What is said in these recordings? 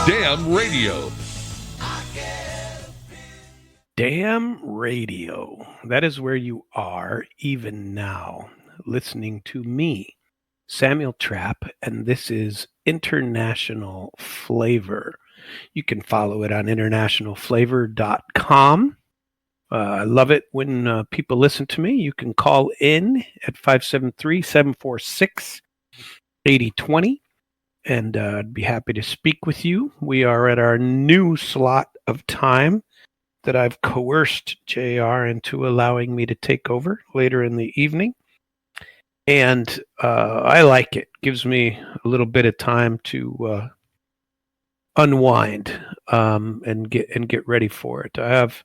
Damn Radio. Damn Radio. That is where you are even now, listening to me, Samuel Trapp, and this is International Flavor. You can follow it on internationalflavor.com. I love it when people listen to me. You can call in at 573-746-8020, and I'd be happy to speak with you. We are at our new slot of time that I've coerced JR into allowing me to take over later in the evening. And I like it. Gives me a little bit of time to unwind and get ready for it. I have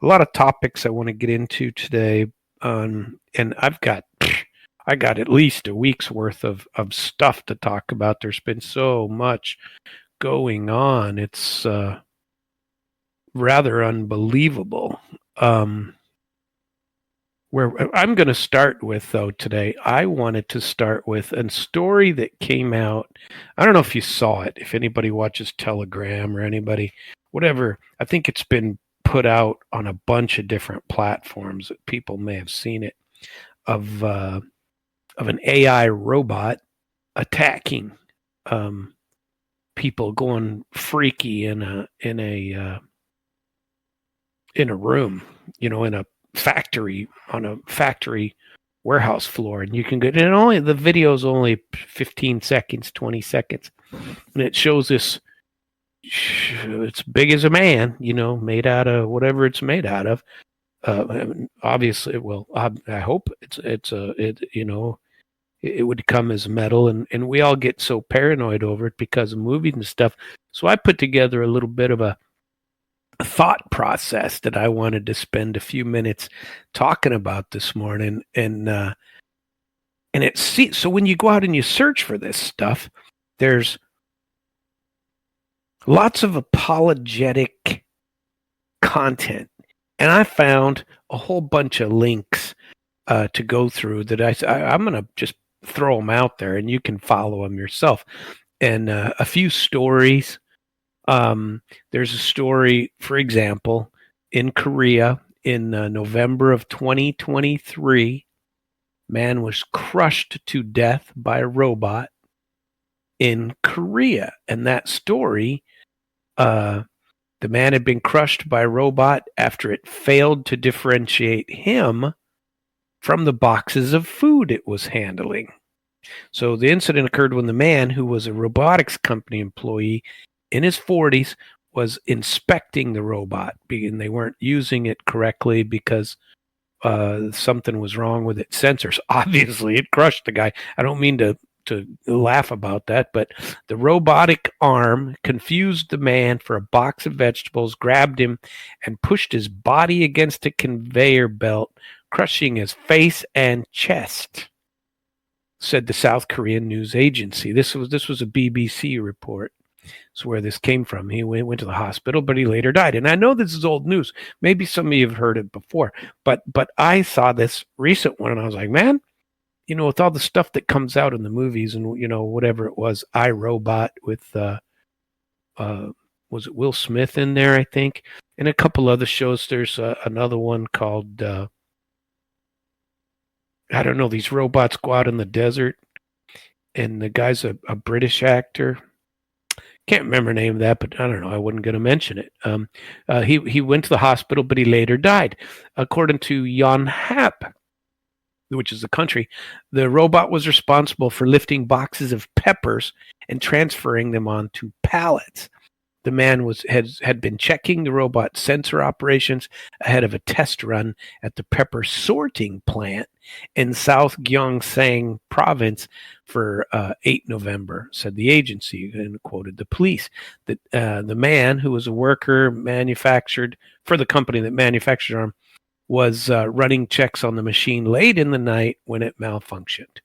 a lot of topics I want to get into today, and I got at least a week's worth of stuff to talk about. There's been so much going on. It's rather unbelievable. Where I'm going to start with, though, today, I wanted to start with a story that came out. I don't know if you saw it, if anybody watches Telegram or anybody, whatever. I think it's been put out on a bunch of different platforms that people may have seen it, of an AI robot attacking people, going freaky in a room, in a factory, on a factory warehouse floor, and you can get, and the video's only 15 seconds, 20 seconds, and it shows this. It's big as a man, made out of whatever it's made out of. Obviously, well, I hope it would come as metal, and we all get so paranoid over it because of movies and stuff. So I put together a little bit of a thought process that I wanted to spend a few minutes talking about this morning, so when you go out and you search for this stuff, there's lots of apologetic content, and I found a whole bunch of links to go through that I'm going to just throw them out there, and you can follow them yourself. And a few stories. There's a story, for example, in Korea in November of 2023, man was crushed to death by a robot in Korea. And that story, the man had been crushed by a robot after it failed to differentiate him from the boxes of food it was handling. So the incident occurred when the man, who was a robotics company employee in his 40s, was inspecting the robot, and they weren't using it correctly because something was wrong with its sensors. Obviously, it crushed the guy. I don't mean to laugh about that, but the robotic arm confused the man for a box of vegetables, grabbed him, and pushed his body against a conveyor belt, crushing his face and chest, said the South Korean news agency. This was a BBC report. That's where this came from. He went to the hospital, but he later died. And I know this is old news. Maybe some of you have heard it before, but I saw this recent one, and I was like, man, with all the stuff that comes out in the movies, and whatever it was, iRobot with was it Will Smith in there, I think, and a couple other shows. There's another one called I don't know. These robots go out in the desert, and the guy's a British actor. Can't remember the name of that, but I don't know. I wasn't going to mention it. He went to the hospital, but he later died. According to Yonhap, which is the country, the robot was responsible for lifting boxes of peppers and transferring them onto pallets. The man had been checking the robot's sensor operations ahead of a test run at the pepper sorting plant in South Gyeongsang province for 8 November, said the agency, and quoted the police. That the man, who was a worker manufactured for the company that manufactured arm, was running checks on the machine late in the night when it malfunctioned.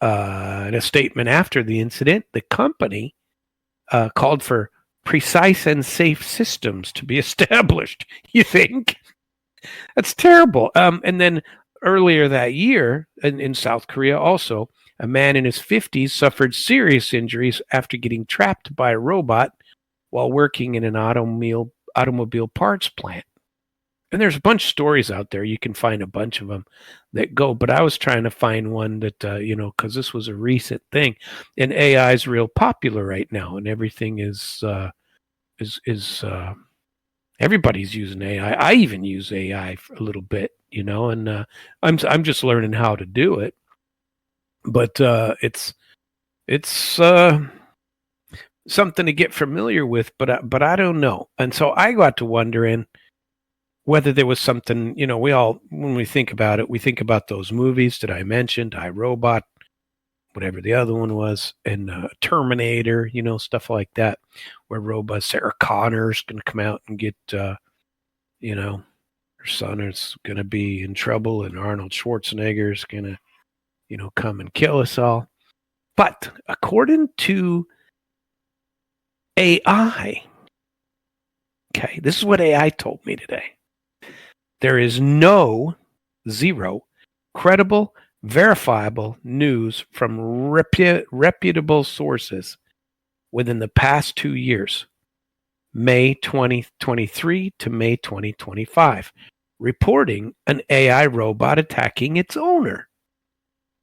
In a statement after the incident, the company called for precise and safe systems to be established. You think? That's terrible. And then earlier that year in South Korea also, A man in his 50s suffered serious injuries after getting trapped by a robot while working in an automobile parts plant. And there's a bunch of stories out there. You can find a bunch of them that go. But I was trying to find one that, because this was a recent thing. And AI is real popular right now. And everything is everybody's using AI. I even use AI for a little bit, and I'm just learning how to do it. But it's something to get familiar with. But I don't know. And so I got to wondering whether there was something. We all, when we think about it, we think about those movies that I mentioned, I, Robot, whatever the other one was, and Terminator, stuff like that, where robots, Sarah Connor's going to come out and get, her son is going to be in trouble, and Arnold Schwarzenegger's going to, come and kill us all. But according to AI, okay, this is what AI told me today. There is zero credible, verifiable news from reputable sources within the past 2 years, May 2023 to May 2025, reporting an AI robot attacking its owner.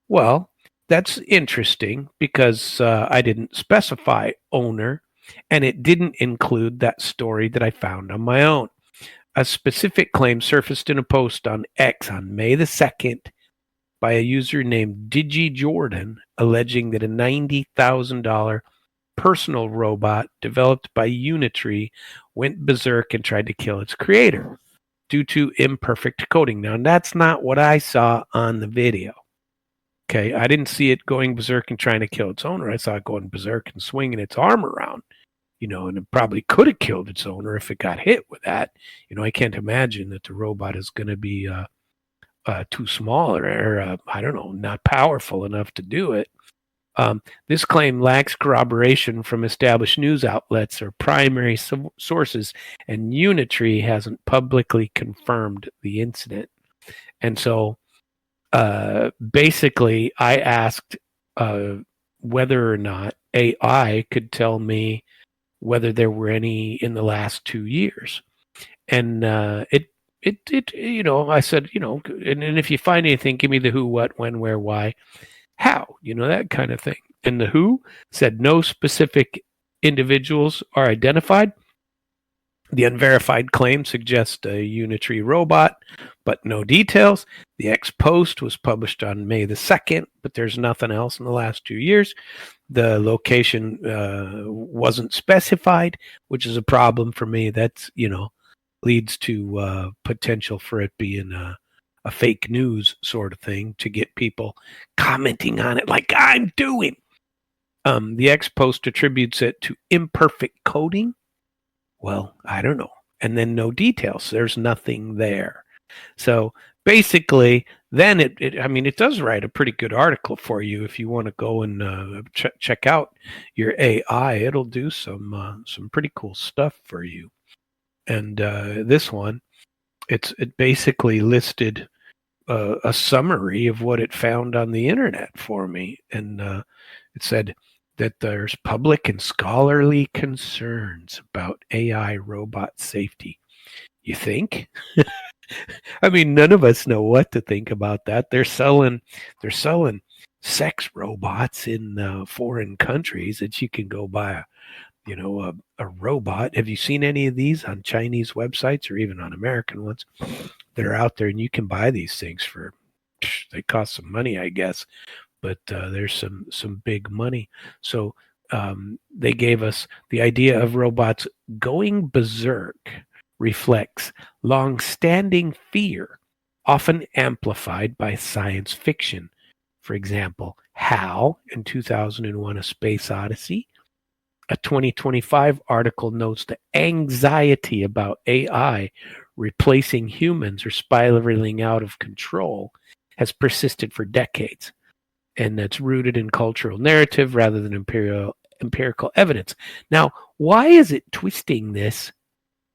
Well, that's interesting because I didn't specify owner, and it didn't include that story that I found on my own. A specific claim surfaced in a post on X on May the 2nd by a user named DigiJordan, alleging that a $90,000 personal robot developed by Unitree went berserk and tried to kill its creator due to imperfect coding. Now, that's not what I saw on the video. Okay, I didn't see it going berserk and trying to kill its owner. I saw it going berserk and swinging its arm around. And it probably could have killed its owner if it got hit with that. I can't imagine that the robot is going to be too small or I don't know, not powerful enough to do it. This claim lacks corroboration from established news outlets or primary sources, and Unitree hasn't publicly confirmed the incident. And so basically, I asked whether or not AI could tell me whether there were any in the last 2 years. And it I said, and if you find anything, give me the who, what, when, where, why, how, that kind of thing. And the who said no specific individuals are identified. The unverified claim suggests a Unitree robot, but no details. The X post was published on May the 2nd, but there's nothing else in the last 2 years. The location wasn't specified, which is a problem for me. That's, leads to potential for it being a fake news sort of thing to get people commenting on it like I'm doing. The X post attributes it to imperfect coding. Well, I don't know. And then no details. There's nothing there. So basically, then it does write a pretty good article for you if you want to go and check out your AI. It'll do some pretty cool stuff for you. And this one, it basically listed a summary of what it found on the internet for me, and it said that there's public and scholarly concerns about AI robot safety. You think? I mean, none of us know what to think about that. They're selling sex robots in foreign countries that you can go buy a robot. Have you seen any of these on Chinese websites or even on American ones that are out there? And you can buy these things they cost some money, I guess, but there's some big money. So they gave us the idea of robots going berserk reflects long-standing fear, often amplified by science fiction. For example, HAL in 2001: A Space Odyssey. A 2025 article notes the anxiety about AI replacing humans or spiraling out of control has persisted for decades, and that's rooted in cultural narrative rather than empirical evidence. Now, why is it twisting this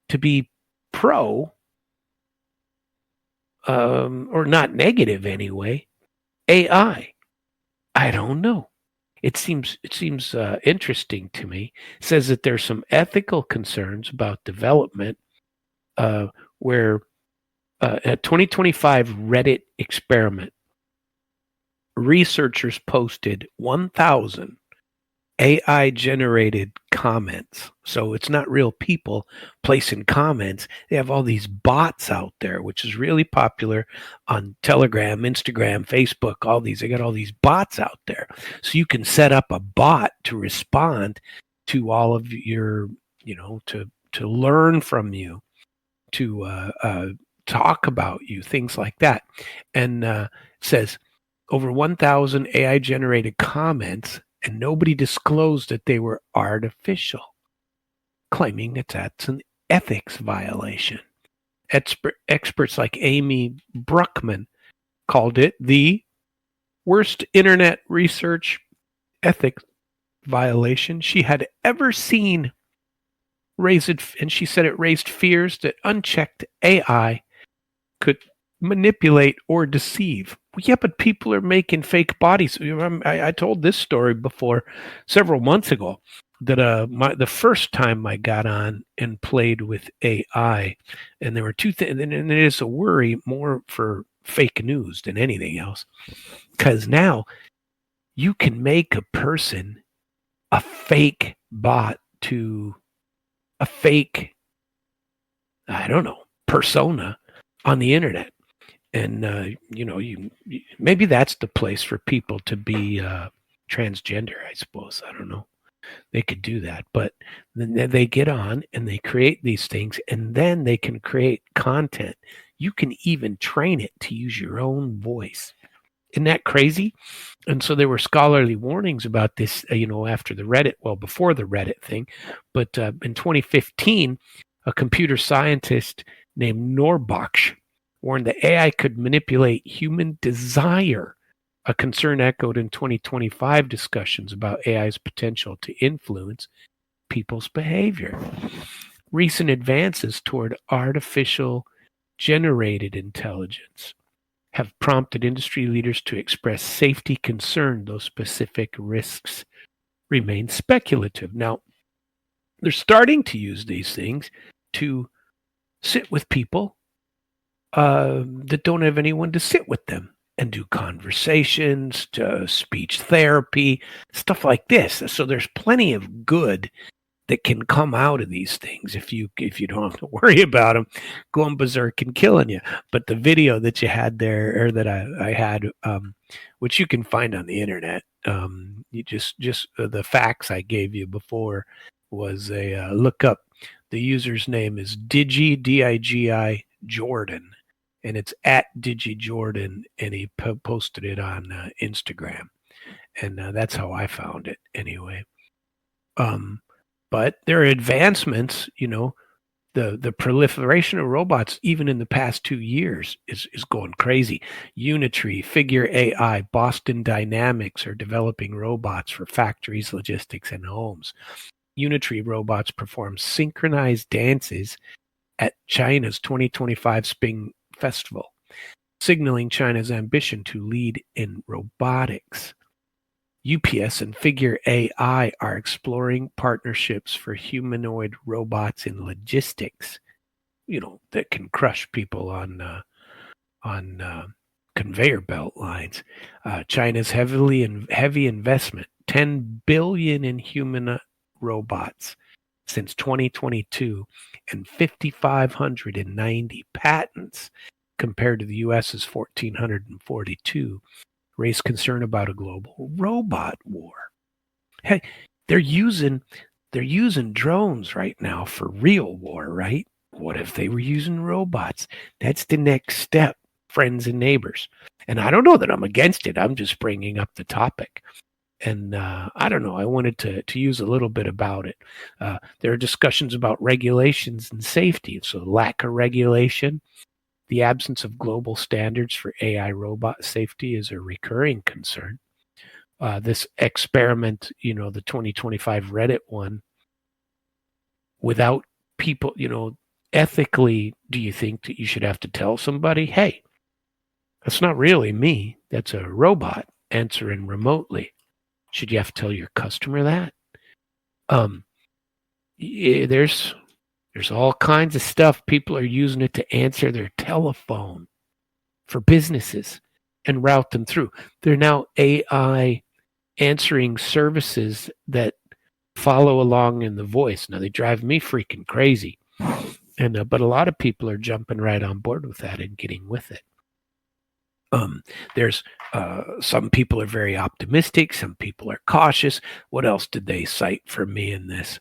to be pro, or not negative anyway, AI? I don't know. It seems interesting to me. It says that there's some ethical concerns about development, where a 2025 Reddit experiment, researchers posted 1,000 AI generated comments. So it's not real people placing comments. They have all these bots out there, which is really popular on Telegram, Instagram, Facebook, all these. They got all these bots out there. So you can set up a bot to respond to all of your, to learn from you, to talk about you, things like that. And says over 1,000 AI generated comments, and nobody disclosed that they were artificial, claiming that that's an ethics violation. Experts like Amy Bruckman called it the worst internet research ethics violation she had ever seen. And she said it raised fears that unchecked AI could manipulate or deceive. Yeah, but people are making fake bodies. I told this story before several months ago that the first time I got on and played with AI, and there were two things, and it is a worry more for fake news than anything else, because now you can make a person a fake bot to a fake, I don't know, persona on the internet. And maybe that's the place for people to be transgender, I suppose. I don't know. They could do that, but then they get on and they create these things, and then they can create content. You can even train it to use your own voice. Isn't that crazy? And so there were scholarly warnings about this, after the Reddit, before the Reddit thing. But in 2015, a computer scientist named Norbach warned that AI could manipulate human desire, a concern echoed in 2025 discussions about AI's potential to influence people's behavior. Recent advances toward artificial generated intelligence have prompted industry leaders to express safety concern, though specific risks remain speculative. Now, they're starting to use these things to sit with people that don't have anyone to sit with them and do conversations, to speech therapy, stuff like this. So there's plenty of good that can come out of these things if you don't have to worry about them going berserk and killing you. But the video that you had there, or that I had, which you can find on the internet, you just the facts I gave you before was a look up. The user's name is Digi, Digi Jordan, and it's at Digi Jordan, and he posted it on Instagram, and that's how I found it anyway. But there are advancements, the proliferation of robots, even in the past 2 years, is going crazy. Unitree, Figure AI, Boston Dynamics are developing robots for factories, logistics, and homes. Unitree robots perform synchronized dances at China's 2025 Spring Festival, signaling China's ambition to lead in robotics. UPS and Figure AI are exploring partnerships for humanoid robots in logistics, that can crush people on conveyor belt lines. China's heavy investment, $10 billion in human robots since 2022, and 5,590 patents compared to the U.S.'s 1,442. Raise concern about a global robot war. Hey, they're using drones right now for real war, right? What if they were using robots? That's the next step, friends and neighbors. And I don't know that I'm against it. I'm just bringing up the topic. And I don't know. I wanted to use a little bit about it. There are discussions about regulations and safety. So lack of regulation, the absence of global standards for AI robot safety is a recurring concern. This experiment, the 2025 Reddit one, without people, ethically, do you think that you should have to tell somebody, hey, that's not really me, that's a robot? answering remotely. Should you have to tell your customer that? Yeah, there's all kinds of stuff. People are using it to answer their telephone for businesses and route them through. There are now AI answering services that follow along in the voice. Now they drive me freaking crazy, and but a lot of people are jumping right on board with that and getting with it. There's some people are very optimistic, some people are cautious. What else did they cite for me in this?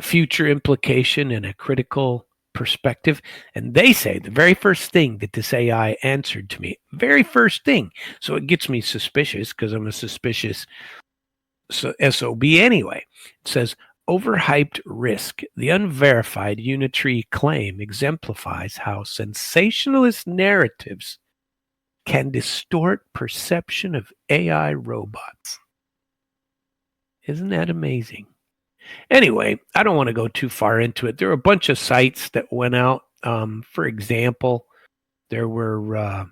Future implication and a critical perspective. And they say the very first thing that this AI answered to me, very first thing. So it gets me suspicious because I'm a suspicious SOB anyway. It says, overhyped risk. The unverified unitary claim exemplifies how sensationalist narratives can distort perception of AI robots. Isn't that amazing? Anyway, I don't want to go too far into it. There were a bunch of sites that went out. For example, there were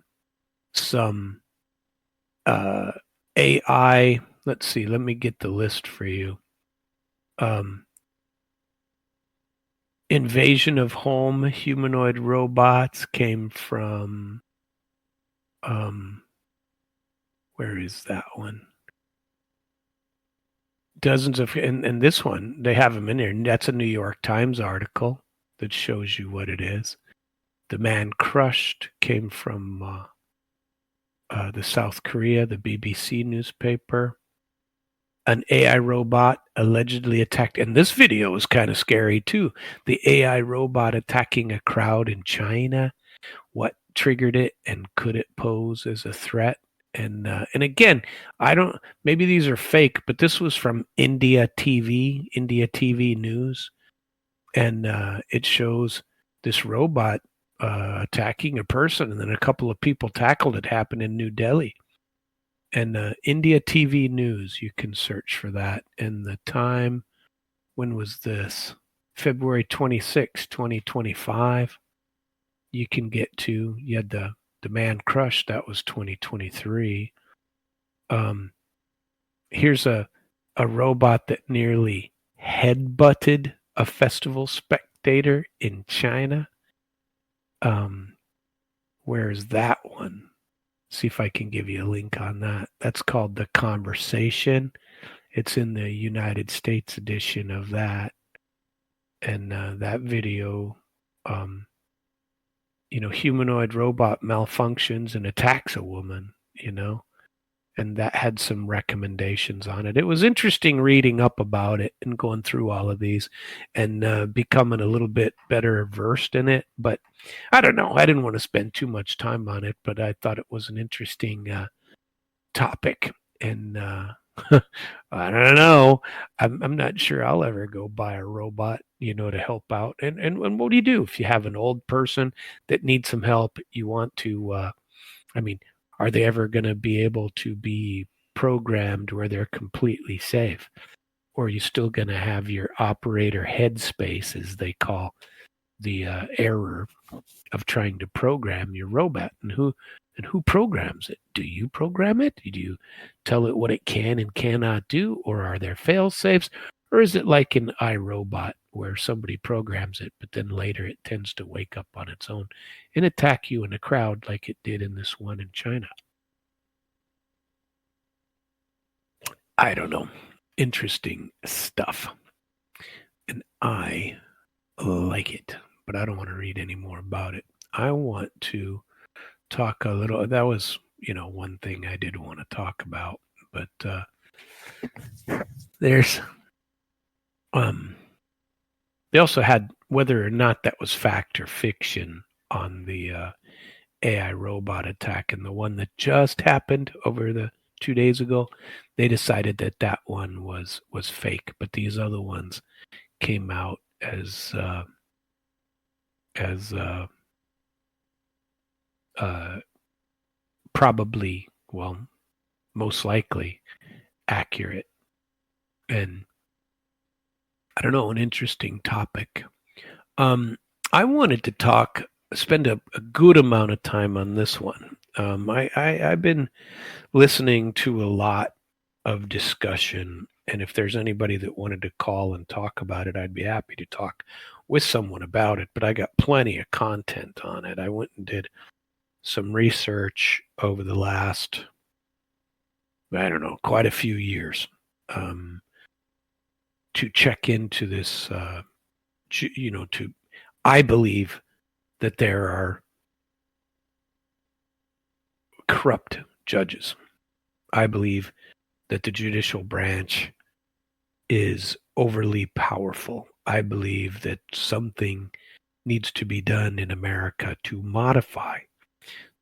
some AI. Let's see. Let me get the list for you. Invasion of home humanoid robots came from. Where is that one? Dozens of, and this one, they have them in there. That's a New York Times article that shows you what it is. The Man Crushed came from the South Korea, the BBC newspaper. An AI robot allegedly attacked, and this video is kind of scary too. The AI robot attacking a crowd in China. What triggered it, and could it pose as a threat? And again, I don't. Maybe these are fake, but this was from India TV News, and it shows this robot attacking a person, and then a couple of people tackled it. Happened in New Delhi, and India TV News. You can search for that. And the time, when was this? February 26, 2025. You can get to. You had the Man Crushed. That was 2023. Here's a robot that nearly headbutted a festival spectator in China. Where's that one? See if I can give you a link on that. That's called The Conversation. It's in the United States edition of that. And that video, humanoid robot malfunctions and attacks a woman, and that had some recommendations on it. It was interesting reading up about it and going through all of these and becoming a little bit better versed in it. But I don't know. I didn't want to spend too much time on it, but I thought it was an interesting topic. And I don't know. I'm not sure I'll ever go buy a robot, to help out. And what do you do if you have an old person that needs some help? You want to, are they ever going to be able to be programmed where they're completely safe? Or are you still going to have your operator headspace, as they call the error of trying to program your robot? And who programs it? Do you program it? Do you tell it what it can and cannot do? Or are there fail safes? Or is it like an iRobot where somebody programs it, but then later it tends to wake up on its own and attack you in a crowd like it did in this one in China? I don't know. Interesting stuff. And I like it, but I don't want to read any more about it. I want to talk a little. That was, one thing I did want to talk about, but there's they also had whether or not that was fact or fiction on the AI robot attack, and the one that just happened over the 2 days ago. They decided that one was fake, but these other ones came out as probably, well, most likely accurate. And I don't know, an interesting topic. I wanted to spend a good amount of time on this one. I've been listening to a lot of discussion, and if there's anybody that wanted to call and talk about it, I'd be happy to talk with someone about it. But I got plenty of content on it. I went and did some research over the last, I don't know, quite a few years, um, to check into this. I believe that there are corrupt judges. I believe that the judicial branch is overly powerful. I believe that something needs to be done in America to modify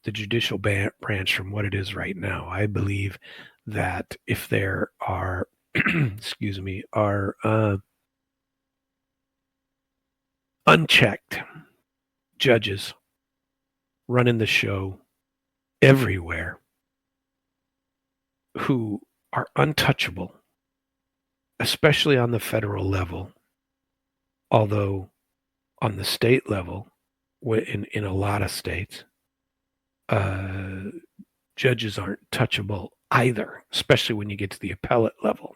the judicial branch from what it is right now. I believe that if there are, excuse me, are unchecked judges running the show everywhere who are untouchable, especially on the federal level, although on the state level, in a lot of states, judges aren't touchable either, especially when you get to the appellate level.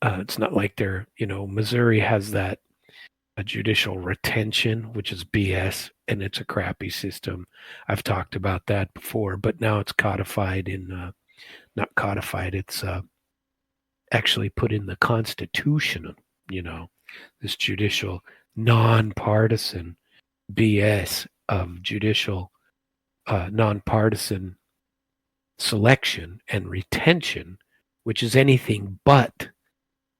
It's not like Missouri has that judicial retention, which is BS, and it's a crappy system. I've talked about that before, but now it's codified in, not codified, it's actually put in the Constitution, this judicial nonpartisan BS of judicial nonpartisan selection and retention, which is anything but.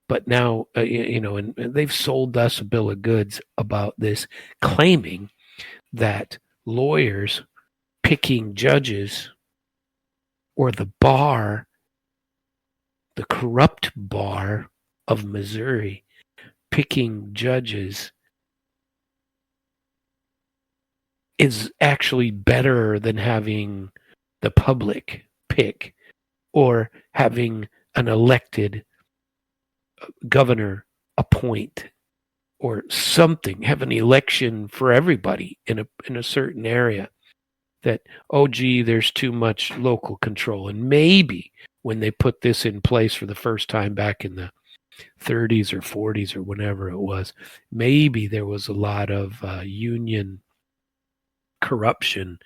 But now, and they've sold us a bill of goods about this, claiming that lawyers picking judges or the bar, the corrupt bar of Missouri, picking judges is actually better than having the public pick or having an elected governor appoint or something, have an election for everybody in a certain area. That, oh gee, there's too much local control. And maybe when they put this in place for the first time back in the 30s or 40s or whenever it was, maybe there was a lot of union corruption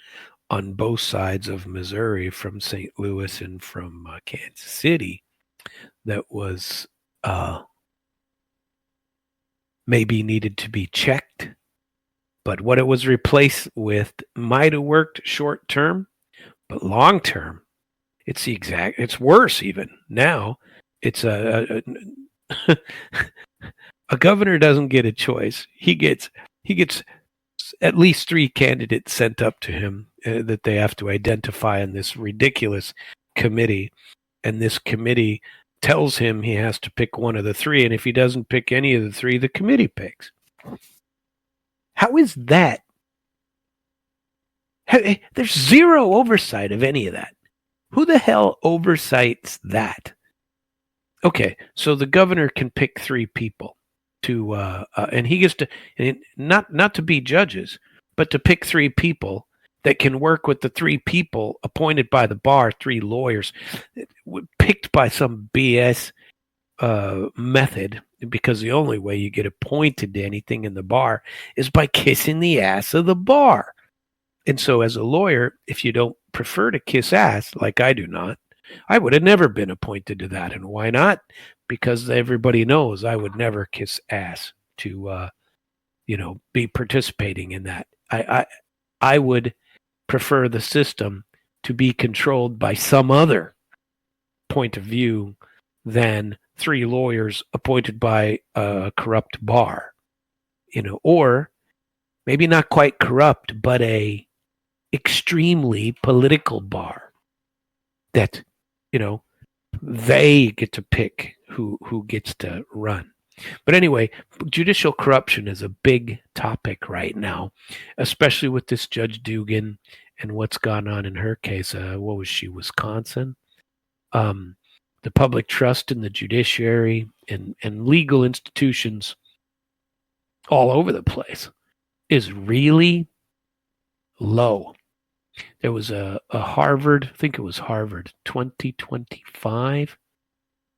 on both sides of Missouri, from St. Louis and from Kansas City, that was maybe needed to be checked. But what it was replaced with might have worked short term, but long term, it's worse even. Now, it's a governor doesn't get a choice. He gets at least 3 candidates sent up to him that they have to identify in this ridiculous committee. And this committee tells him he has to pick one of the 3. And if he doesn't pick any of the 3, the committee picks. How is that? There's zero oversight of any of that. Who the hell oversights that? Okay, so the governor can pick 3 people to, and he gets to, not to be judges, but to pick 3 people that can work with the 3 people appointed by the bar, 3 lawyers, picked by some BS method, because the only way you get appointed to anything in the bar is by kissing the ass of the bar. And so as a lawyer, if you don't prefer to kiss ass, like I do not, I would have never been appointed to that. And why not? Because everybody knows I would never kiss ass to, be participating in that. I would prefer the system to be controlled by some other point of view than 3 lawyers appointed by a corrupt bar, or maybe not quite corrupt, but a extremely political bar that, they get to pick who gets to run. But anyway, judicial corruption is a big topic right now, especially with this Judge Dugan and what's gone on in her case. What was she, Wisconsin? The public trust in the judiciary and legal institutions all over the place is really low. There was a Harvard, I think it was Harvard, 2025,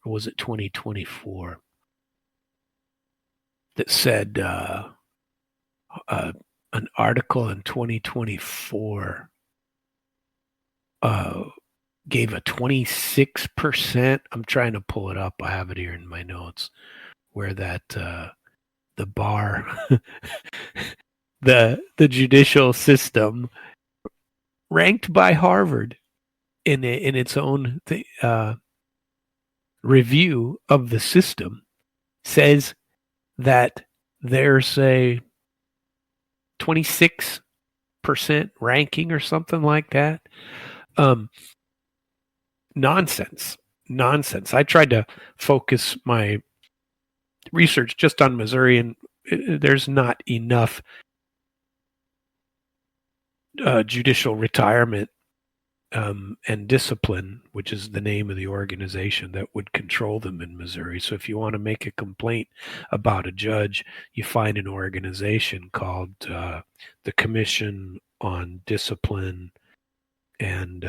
or was it 2024, that said an article in 2024 gave a 26%. I'm trying to pull it up. I have it here in my notes where that the bar, the judicial system ranked by Harvard in its own review of the system says that there's a 26% ranking or something like that. Nonsense. I tried to focus my research just on Missouri, and there's not enough judicial retirement and discipline, which is the name of the organization that would control them in Missouri. So if you want to make a complaint about a judge, you find an organization called the Commission on Discipline and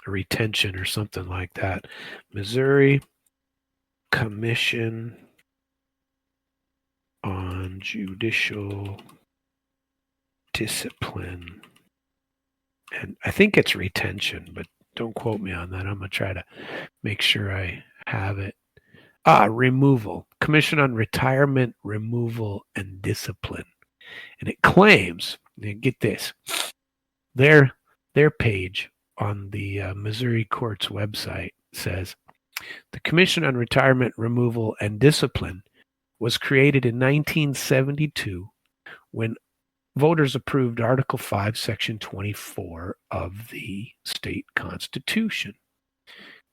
Retention or something like that. Missouri Commission on Judicial Discipline. And I think it's retention, but don't quote me on that. I'm going to try to make sure I have it. Removal. Commission on Retirement, Removal, and Discipline. And it claims, get this, their page on the Missouri Court's website says, the Commission on Retirement, Removal, and Discipline was created in 1972 when voters approved Article 5, Section 24 of the state constitution.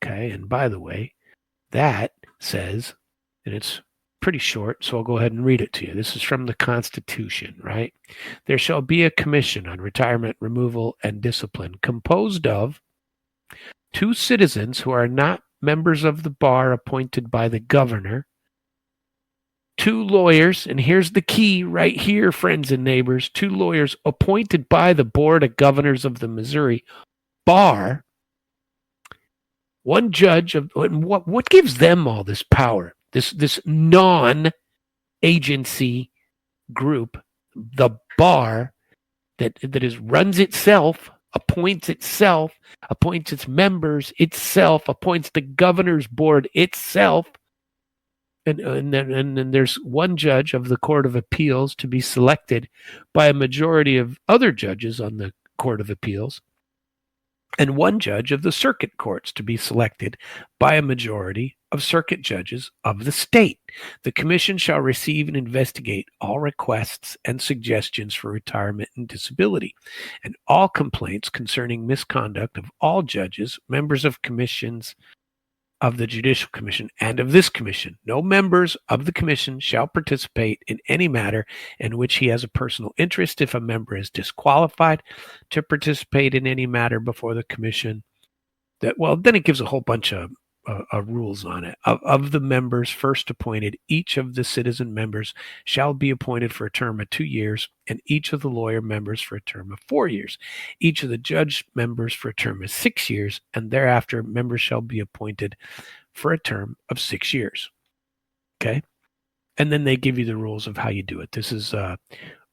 Okay, and by the way, that says, and it's pretty short, so I'll go ahead and read it to you. This is from the Constitution, right? There shall be a commission on retirement, removal, and discipline composed of 2 citizens who are not members of the bar appointed by the governor, 2 lawyers, and here's the key right here, friends and neighbors, 2 lawyers appointed by the Board of Governors of the Missouri Bar, 1 judge of what gives them all this power? This non-agency group, the bar that runs itself, appoints its members itself, appoints the governor's board itself. And then there's 1 judge of the Court of Appeals to be selected by a majority of other judges on the Court of Appeals, and 1 judge of the circuit courts to be selected by a majority of circuit judges of the state. The commission shall receive and investigate all requests and suggestions for retirement and disability, and all complaints concerning misconduct of all judges, members of commissions, of the Judicial Commission and of this commission. No members of the commission shall participate in any matter in which he has a personal interest if a member is disqualified to participate in any matter before the commission. Then it gives a whole bunch of rules on it. Of the members first appointed, each of the citizen members shall be appointed for a term of 2 years, and each of the lawyer members for a term of 4 years. Each of the judge members for a term of 6 years, and thereafter members shall be appointed for a term of 6 years. Okay? And then they give you the rules of how you do it. This is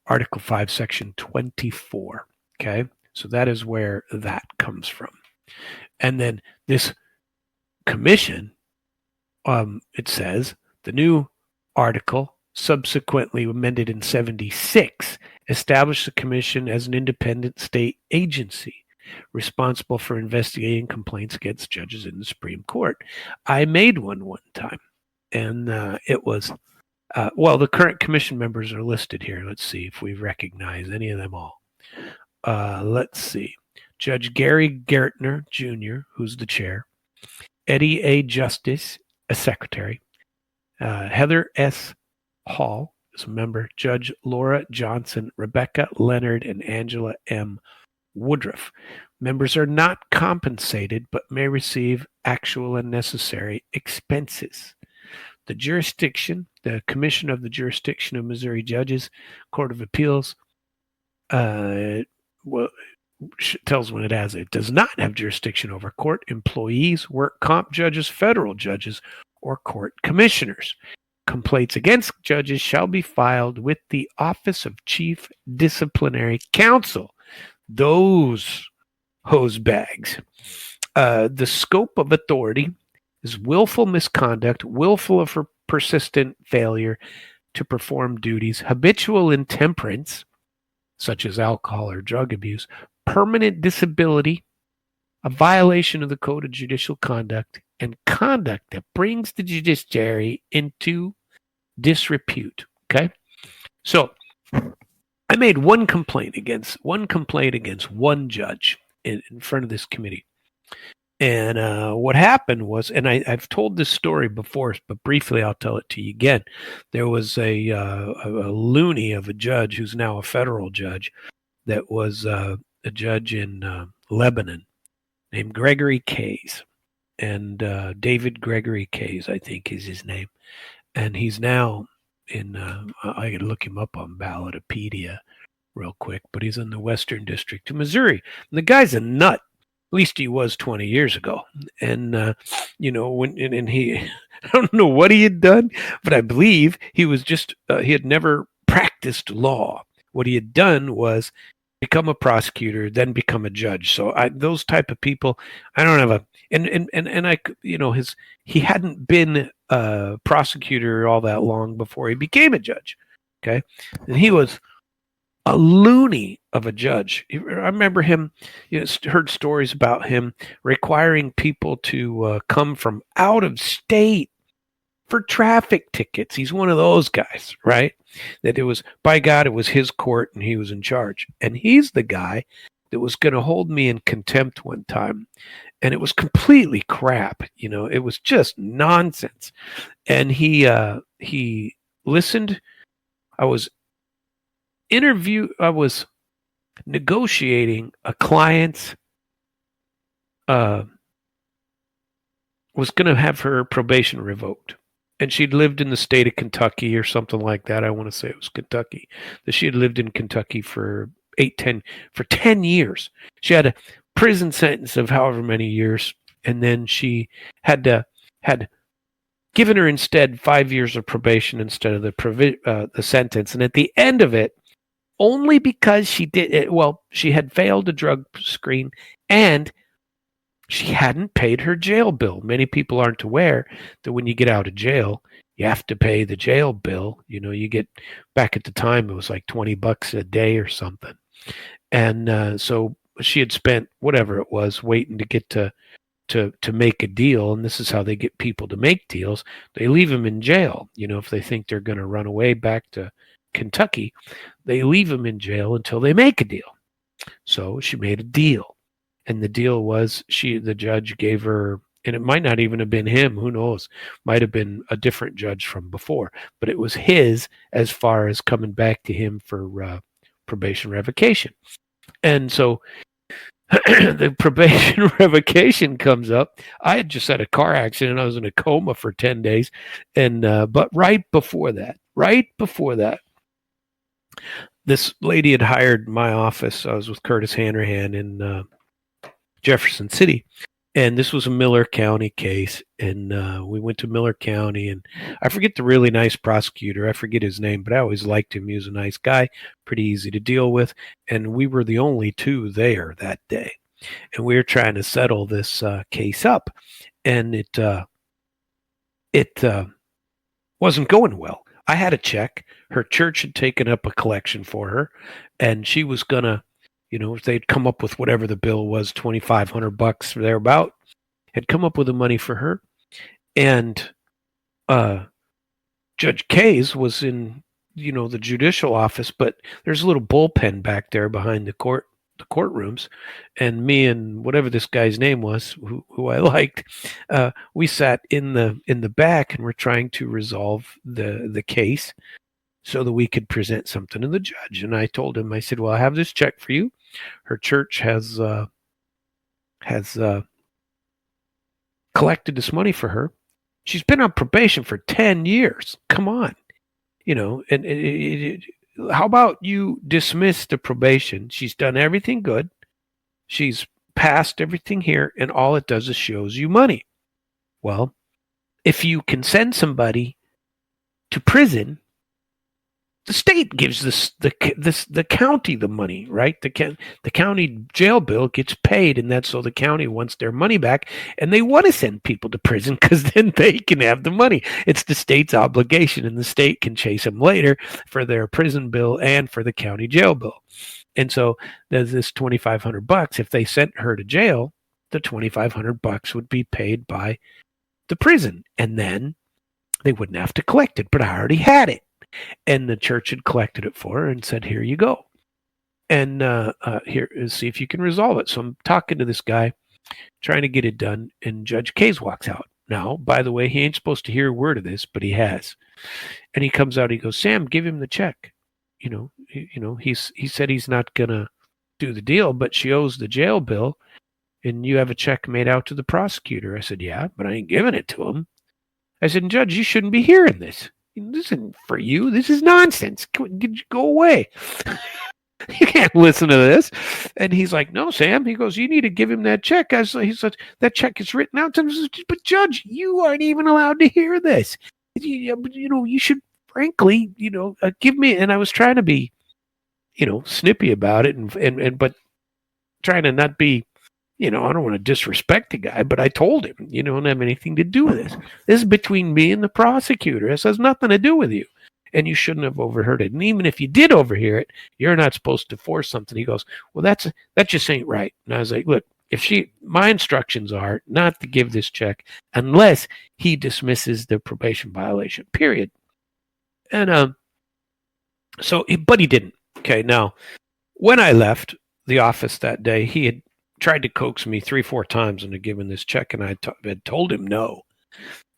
Article 5, Section 24. Okay? So that is where that comes from. And then this commission, it says, the new article, subsequently amended in 76, established the commission as an independent state agency responsible for investigating complaints against judges in the Supreme Court. I made one time, and it was, the current commission members are listed here. Let's see if we recognize any of them all. Let's see. Judge Gary Gertner, Jr., who's the chair. Eddie A. Justice, a secretary. Heather S. Hall is a member. Judge Laura Johnson, Rebecca Leonard, and Angela M. Woodruff. Members are not compensated but may receive actual and necessary expenses. The jurisdiction, the Commission of the Jurisdiction of Missouri Judges, Court of Appeals, tells when it has it does not have jurisdiction over court employees, work comp judges, federal judges, or court commissioners. Complaints against judges shall be filed with the Office of Chief Disciplinary Counsel. Those hose bags. The scope of authority is willful misconduct, willful or persistent failure to perform duties, habitual intemperance, such as alcohol or drug abuse, permanent disability, a violation of the Code of Judicial Conduct, and conduct that brings the judiciary into disrepute. Okay? So I made one complaint against one judge in front of this committee. And what happened was, and I've told this story before, but briefly I'll tell it to you again. There was a loony of a judge who's now a federal judge that was a judge in Lebanon named Gregory Kays. And David Gregory Kays, I think, is his name. And he's now in, I could look him up on Ballotopedia real quick, but he's in the Western District of Missouri. And the guy's a nut. At least he was 20 years ago. And, he, I don't know what he had done, but I believe he was just, he had never practiced law. What he had done was become a prosecutor, then become a judge. So those type of people, I don't have he hadn't been a prosecutor all that long before he became a judge. Okay. And he was a loony of a judge. I remember him, heard stories about him requiring people to come from out of state for traffic tickets. He's one of those guys, right? That it was, by God, it was his court and he was in charge. And he's the guy that was going to hold me in contempt one time. And it was completely crap. It was just nonsense. And he listened. I was negotiating a client's was going to have her probation revoked. And she'd lived in the state of Kentucky or something like that. I want to say it was Kentucky. That she had lived in Kentucky for 10 years. She had a prison sentence of however many years. And then she had given her instead 5 years of probation instead of the sentence. And at the end of it, only because she had failed a drug screen and she hadn't paid her jail bill. Many people aren't aware that when you get out of jail, you have to pay the jail bill. You get, back at the time, it was like $20 a day or something. And so she had spent whatever it was waiting to get to make a deal. And this is how they get people to make deals. They leave them in jail. If they think they're going to run away back to Kentucky, they leave them in jail until they make a deal. So she made a deal. And the deal was the judge gave her, and it might not even have been him, who knows, might have been a different judge from before, but it was his as far as coming back to him for probation revocation. And so the probation revocation comes up. I had just had a car accident. I was in a coma for 10 days. And, but right before that, this lady had hired my office. I was with Curtis Hanrahan in Jefferson City. And this was a Miller County case. And we went to Miller County. And I forget the really nice prosecutor. I forget his name, but I always liked him. He was a nice guy, pretty easy to deal with. And we were the only two there that day. And we were trying to settle this case up. And it wasn't going well. I had a check. Her church had taken up a collection for her. And she was going to, if they'd come up with whatever the bill was, $2,500 or thereabout, had come up with the money for her. And Judge Kays was in, the judicial office, but there's a little bullpen back there behind the courtrooms. And me and whatever this guy's name was, who I liked, we sat in the back and we're trying to resolve the case so that we could present something to the judge. And I told him, I said, well, I have this check for you. Her church has collected this money for her. She's been on probation for 10 years. Come on. And how about you dismiss the probation? She's done everything good. She's passed everything here, and all it does is shows you money. Well, if you can send somebody to prison, the state gives the county the money, right? The county jail bill gets paid, and that's so the county wants their money back, and they want to send people to prison because then they can have the money. It's the state's obligation, and the state can chase them later for their prison bill and for the county jail bill. And so there's this $2,500. If they sent her to jail, the $2,500 would be paid by the prison, and then they wouldn't have to collect it. But I already had it. And the church had collected it for her and said, here you go. And here, see if you can resolve it. So I'm talking to this guy, trying to get it done, and Judge Case walks out. Now, by the way, he ain't supposed to hear a word of this, but he has. And he comes out, he goes, Sam, give him the check. He said he's not going to do the deal, but she owes the jail bill, and you have a check made out to the prosecutor. I said, yeah, but I ain't giving it to him. I said, Judge, you shouldn't be hearing this. This isn't for you. This is nonsense. Go away. You can't listen to this. And he's like, no, Sam. He goes, you need to give him that check. He said, that check is written out to him. But Judge, you aren't even allowed to hear this. You should, frankly, give me. And I was trying to be, snippy about it, but trying to not be, I don't want to disrespect the guy, but I told him, you don't have anything to do with this. This is between me and the prosecutor. This has nothing to do with you. And you shouldn't have overheard it. And even if you did overhear it, you're not supposed to force something. He goes, well, that just ain't right. And I was like, look, my instructions are not to give this check unless he dismisses the probation violation, period. And but he didn't. Okay, now, when I left the office that day, he had tried to coax me 3-4 times into giving this check, and I had told him no.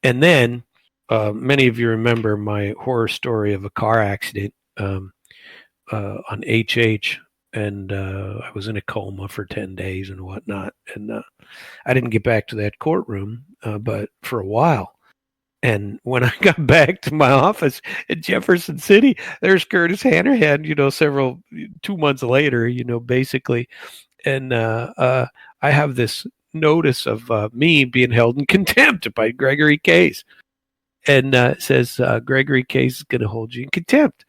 And then many of you remember my horror story of a car accident on HH, and I was in a coma for 10 days and whatnot. And I didn't get back to that courtroom, but for a while. And when I got back to my office in Jefferson City, there's Curtis Hannerhead, 2 months later, basically. And I have this notice of me being held in contempt by Gregory Case. And it says, Gregory Case is going to hold you in contempt,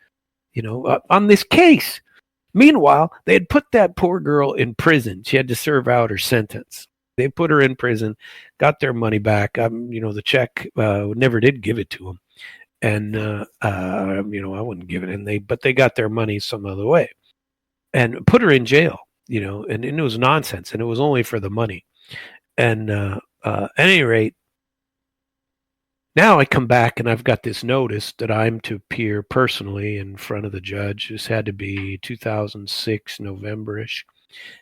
on this case. Meanwhile, they had put that poor girl in prison. She had to serve out her sentence. They put her in prison, got their money back. The check never did give it to them. And, I wouldn't give it. But they got their money some other way and put her in jail. And it was nonsense, and it was only for the money. And at any rate, now I come back and I've got this notice that I'm to appear personally in front of the judge. This had to be 2006, November-ish.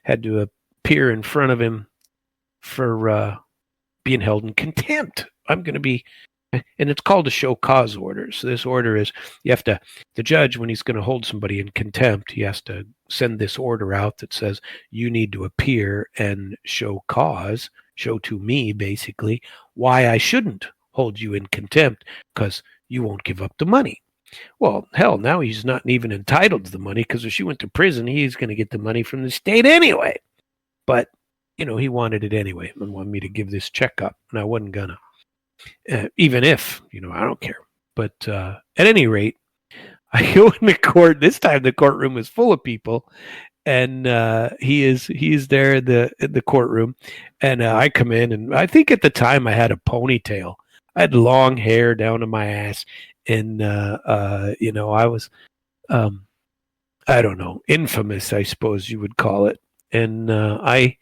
Had to appear in front of him for being held in contempt. I'm going to be, and it's called a show cause order. So this order is, the judge, when he's going to hold somebody in contempt, he has to send this order out that says you need to appear and show to me basically why I shouldn't hold you in contempt because you won't give up the money. Well, hell, now he's not even entitled to the money because if she went to prison, he's going to get the money from the state anyway. But, he wanted it anyway and wanted me to give this check up, and I wasn't going to. Even if, I don't care. But at any rate, I go in the court. This time the courtroom is full of people, and he is there in the courtroom, and I come in, and I think at the time I had a ponytail. I had long hair down to my ass, and I was, I don't know, infamous, I suppose you would call it. And I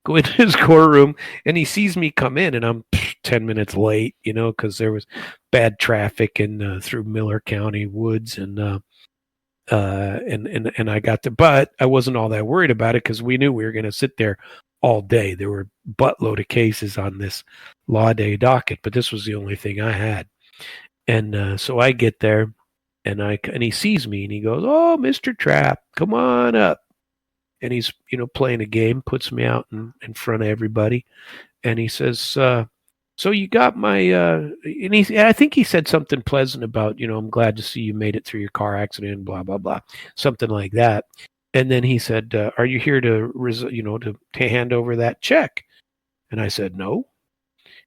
go into his courtroom, and he sees me come in, and I'm 10 minutes late, because there was bad traffic in through Miller County woods, and I got there, but I wasn't all that worried about it because we knew we were going to sit there all day. There were a buttload of cases on this law day docket, but this was the only thing I had. And so I get there, and he sees me, and he goes, "Oh, Mr. Trapp, come on up." And he's playing a game, puts me out in front of everybody, and he says, "So you got my?" And I think he said something pleasant about, "I'm glad to see you made it through your car accident, blah blah blah," something like that. And then he said, "Are you here to to hand over that check?" And I said, "No."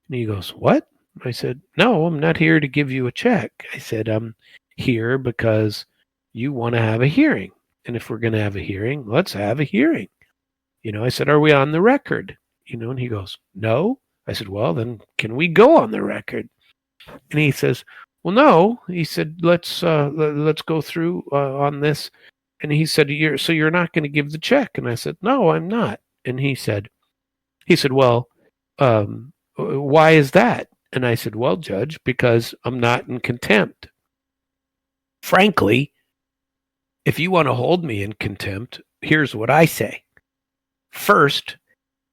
And he goes, "What?" I said, "No, I'm not here to give you a check." I said, "I'm here because you want to have a hearing. And if we're going to have a hearing, let's have a hearing." I said, "Are we on the record?" And he goes, "No." I said, "Well, then can we go on the record?" And he says, "Well, no." He said, let's go through on this." And he said, "You're not going to give the check?" And I said, "No, I'm not." And he said, "Well, why is that?" And I said, "Well, Judge, because I'm not in contempt. Frankly, if you want to hold me in contempt, here's what I say. First,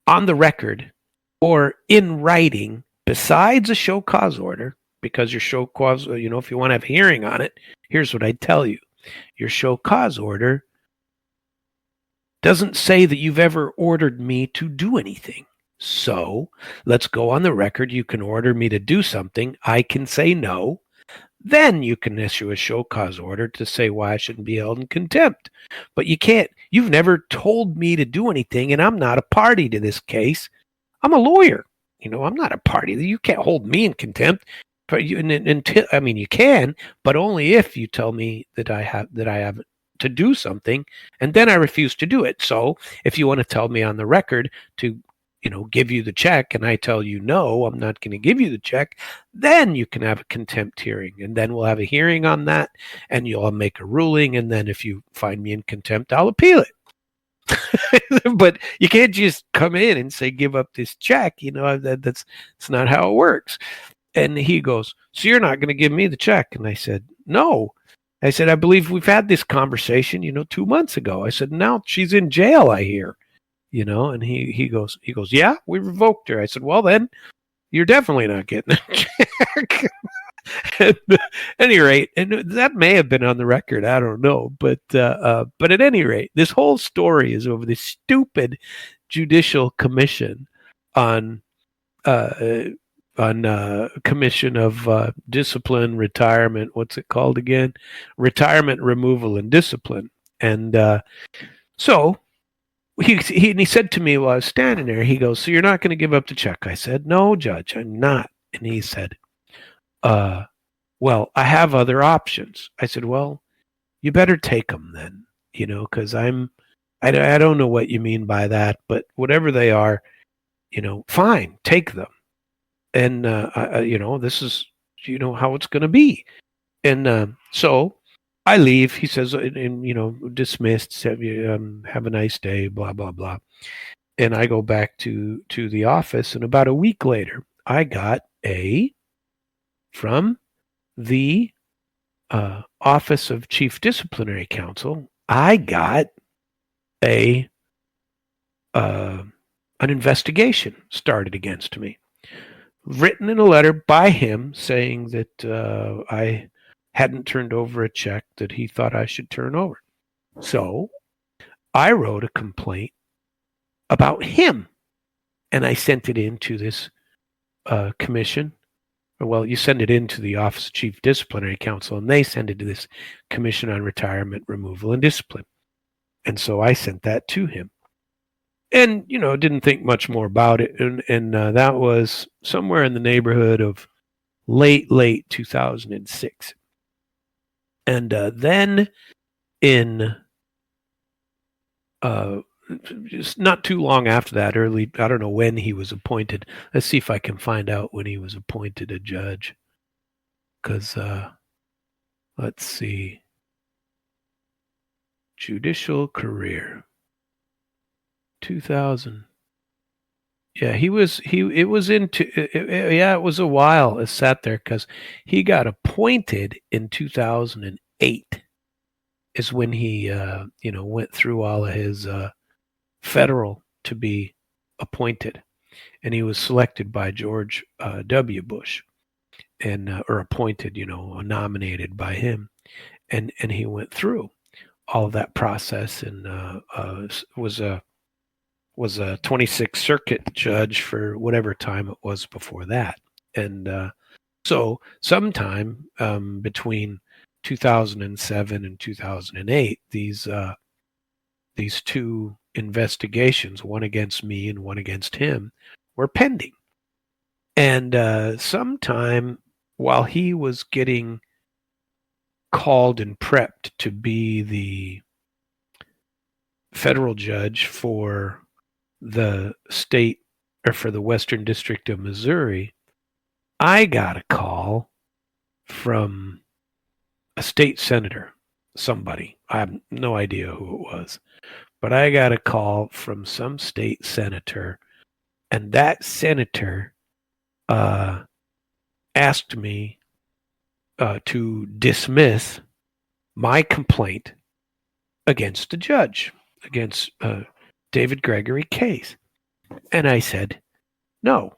on the record or in writing, besides a show cause order, because your show cause, if you want to have a hearing on it, here's what I tell you. Your show cause order doesn't say that you've ever ordered me to do anything. So let's go on the record. You can order me to do something. I can say no. Then you can issue a show cause order to say why I shouldn't be held in contempt. But you can't. You've never told me to do anything, and I'm not a party to this case. I'm a lawyer. I'm not a party. You can't hold me in contempt. But you can, but only if you tell me that I have to do something, and then I refuse to do it. So if you want to tell me on the record to give you the check, and I tell you no, I'm not going to give you the check, then you can have a contempt hearing, and then we'll have a hearing on that, and you'll make a ruling, and then if you find me in contempt, I'll appeal it. But you can't just come in and say give up this check. That's not how it works. And he goes, "So you're not going to give me the check?" And I said, "No." I said, "I believe we've had this conversation 2 months ago." I said, "Now she's in jail, I hear." And he goes, "Yeah, we revoked her." I said, "Well, then you're definitely not getting a check." At any rate, and that may have been on the record, I don't know, but at any rate, this whole story is over this stupid judicial commission on commission of discipline, retirement. What's it called again? Retirement, removal, and discipline. And so he said to me while I was standing there, he goes, "So you're not going to give up the check?" I said, "No, Judge, I'm not." And he said, "Well, I have other options." I said, "Well, you better take them then, because I don't know what you mean by that, but whatever they are, fine, take them." And, this is, how it's going to be. And so I leave. He says, dismissed, have a nice day, blah, blah, blah. And I go back to the office, and about a week later, I got from the Office of Chief Disciplinary Counsel, I got an investigation started against me, written in a letter by him saying that I hadn't turned over a check that he thought I should turn over. So I wrote a complaint about him, and I sent it in to this commission. Well, you send it into the Office of Chief Disciplinary Counsel, and they send it to this Commission on Retirement, Removal, and Discipline. And so I sent that to him. And, didn't think much more about it. And that was somewhere in the neighborhood of late 2006. And then in just not too long after that, I don't know when he was appointed. Let's see if I can find out when he was appointed a judge. Because, let's see. Judicial career. 2000. Yeah, it was a while it sat there because he got appointed in 2008 is when he, went through all of his federal to be appointed. And he was selected by George W. Bush and or appointed, nominated by him. And he went through all of that process and was a 26th Circuit judge for whatever time it was before that. And so sometime between 2007 and 2008, these these two investigations, one against me and one against him, were pending. And sometime while he was getting called and prepped to be the federal judge for the state or for the Western District of Missouri, I got a call from a state senator, somebody. I have no idea who it was, but I got a call from some state senator, and that senator asked me to dismiss my complaint against the judge, against David Gregory case. And I said, no.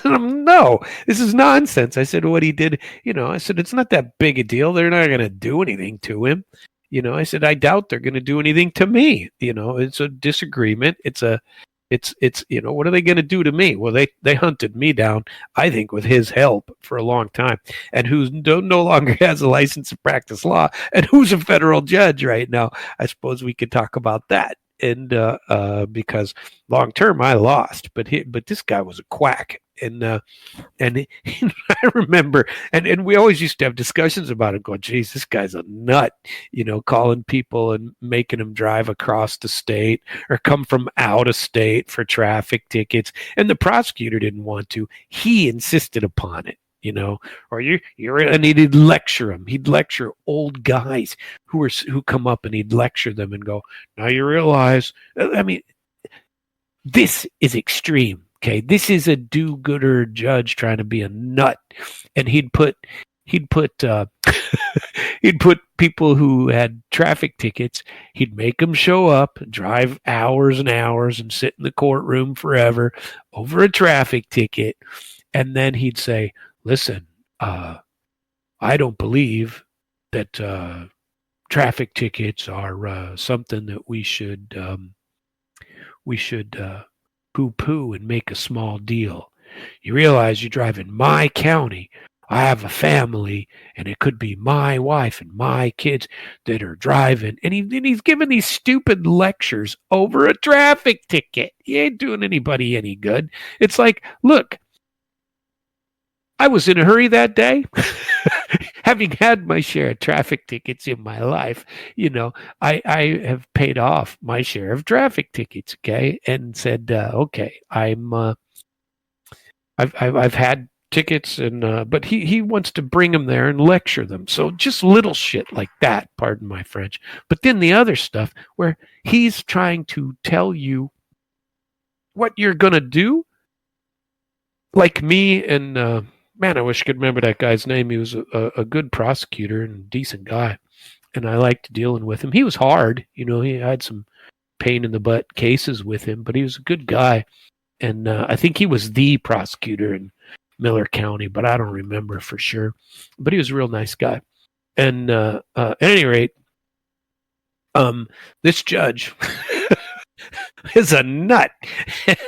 No, this is nonsense. I said, what he did, I said, it's not that big a deal. They're not going to do anything to him. I said, I doubt they're going to do anything to me. It's a disagreement. It's what are they going to do to me? Well, they hunted me down, I think, with his help for a long time, and who no longer has a license to practice law, and who's a federal judge right now. I suppose we could talk about that. And because long term I lost, but this guy was a quack, and I remember, and we always used to have discussions about it, going, geez, this guy's a nut, calling people and making them drive across the state or come from out of state for traffic tickets, and the prosecutor didn't want to. He insisted upon it. Or and he'd lecture them. He'd lecture old guys who come up, and he'd lecture them and go, now you realize, I mean, this is extreme. Okay. This is a do-gooder judge trying to be a nut. And he'd put he'd put people who had traffic tickets, he'd make them show up, drive hours and hours and sit in the courtroom forever over a traffic ticket. And then he'd say, listen, I don't believe that traffic tickets are something that we should poo-poo and make a small deal. You realize you drive in my county. I have a family, and it could be my wife and my kids that are driving. And he's giving these stupid lectures over a traffic ticket. He ain't doing anybody any good. It's like, look, I was in a hurry that day. Having had my share of traffic tickets in my life, I have paid off my share of traffic tickets, okay, and said, okay, I've had tickets, and but he wants to bring them there and lecture them. So just little shit like that, pardon my French. But then the other stuff where he's trying to tell you what you're gonna do, like me and. Man, I wish I could remember that guy's name. He was a good prosecutor and a decent guy, and I liked dealing with him. He was hard. He had some pain in the butt cases with him, but he was a good guy. And I think he was the prosecutor in Miller County, but I don't remember for sure. But he was a real nice guy. And at any rate, this judge is a nut,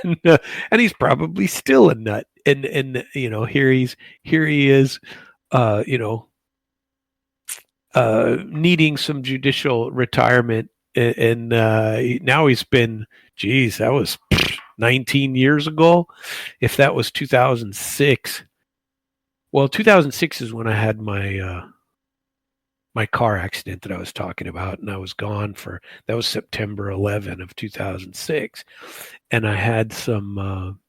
and he's probably still a nut. And here he is, needing some judicial retirement, and now he's been, geez, that was 19 years ago. If that was 2006, well, 2006 is when I had my my car accident that I was talking about, and I was gone that was September 11 of 2006, and I had some.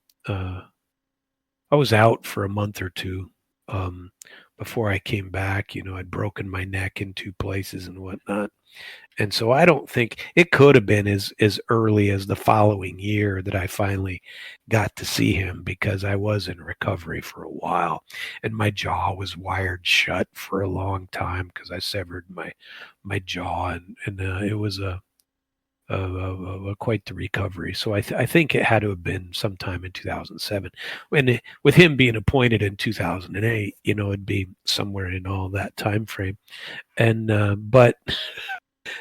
I was out for a month or two before I came back. I'd broken my neck in two places and whatnot. And so I don't think it could have been as early as the following year that I finally got to see him, because I was in recovery for a while, and my jaw was wired shut for a long time because I severed my jaw, and it was quite the recovery. So I think it had to have been sometime in 2007. When with him being appointed in 2008, it'd be somewhere in all that time frame. And but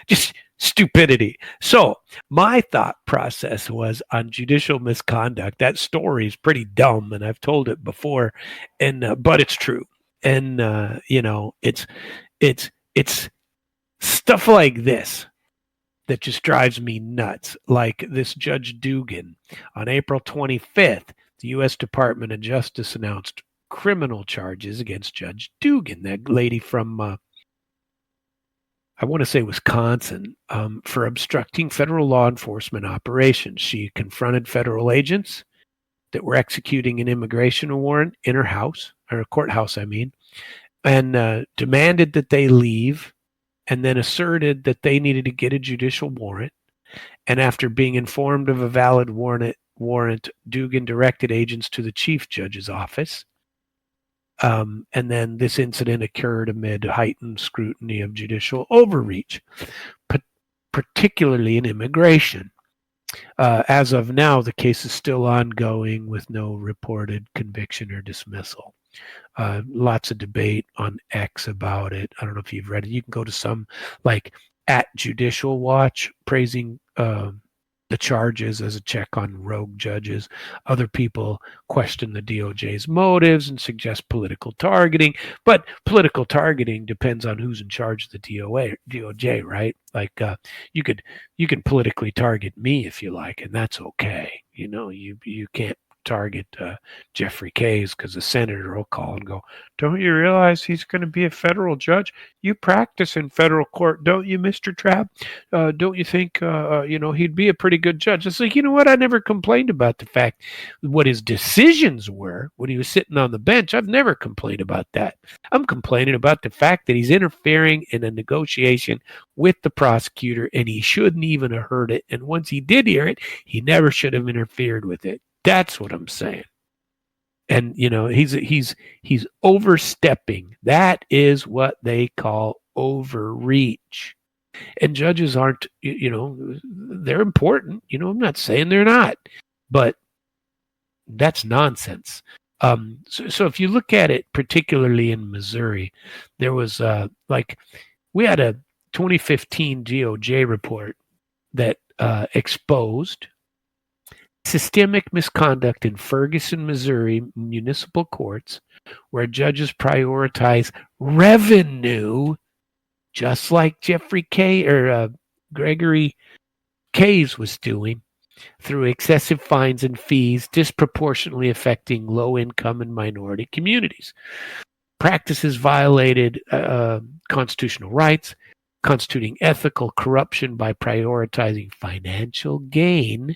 just stupidity. So my thought process was on judicial misconduct. That story is pretty dumb, and I've told it before, and but it's true. And it's stuff like this that just drives me nuts. Like this Judge Dugan. On April 25th, the U.S. Department of Justice announced criminal charges against Judge Dugan, that lady from, I want to say Wisconsin, for obstructing federal law enforcement operations. She confronted federal agents that were executing an immigration warrant in her house, or a courthouse, I mean, and demanded that they leave, and then asserted that they needed to get a judicial warrant. And after being informed of a valid warrant, Dugan directed agents to the chief judge's office. And then this incident occurred amid heightened scrutiny of judicial overreach, particularly in immigration. As of now, the case is still ongoing with no reported conviction or dismissal. Lots of debate on X about it. I don't know if you've read it. You can go to some, like at Judicial Watch, praising the charges as a check on rogue judges. Other people question the DOJ's motives and suggest political targeting. But political targeting depends on who's in charge of the DOJ, right? Like you can politically target me if you like, and that's okay. You know, you can't target Jeffrey Case because the senator will call and go, "Don't you realize he's going to be a federal judge? You practice in federal court, don't you, Mr. Trapp? Don't you think he'd be a pretty good judge?" It's like, you know what? I never complained about the fact what his decisions were when he was sitting on the bench. I've never complained about that. I'm complaining about the fact that he's interfering in a negotiation with the prosecutor, and he shouldn't even have heard it. And once he did hear it, he never should have interfered with it. That's what I'm saying. And he's overstepping. That is what they call overreach. And judges aren't, they're important. I'm not saying they're not, but that's nonsense. So if you look at it, particularly in Missouri, there was we had a 2015 DOJ report that exposed systemic misconduct in Ferguson, Missouri municipal courts, where judges prioritize revenue, just like Gregory Case was doing, through excessive fines and fees, disproportionately affecting low-income and minority communities. Practices violated constitutional rights, constituting ethical corruption by prioritizing financial gain.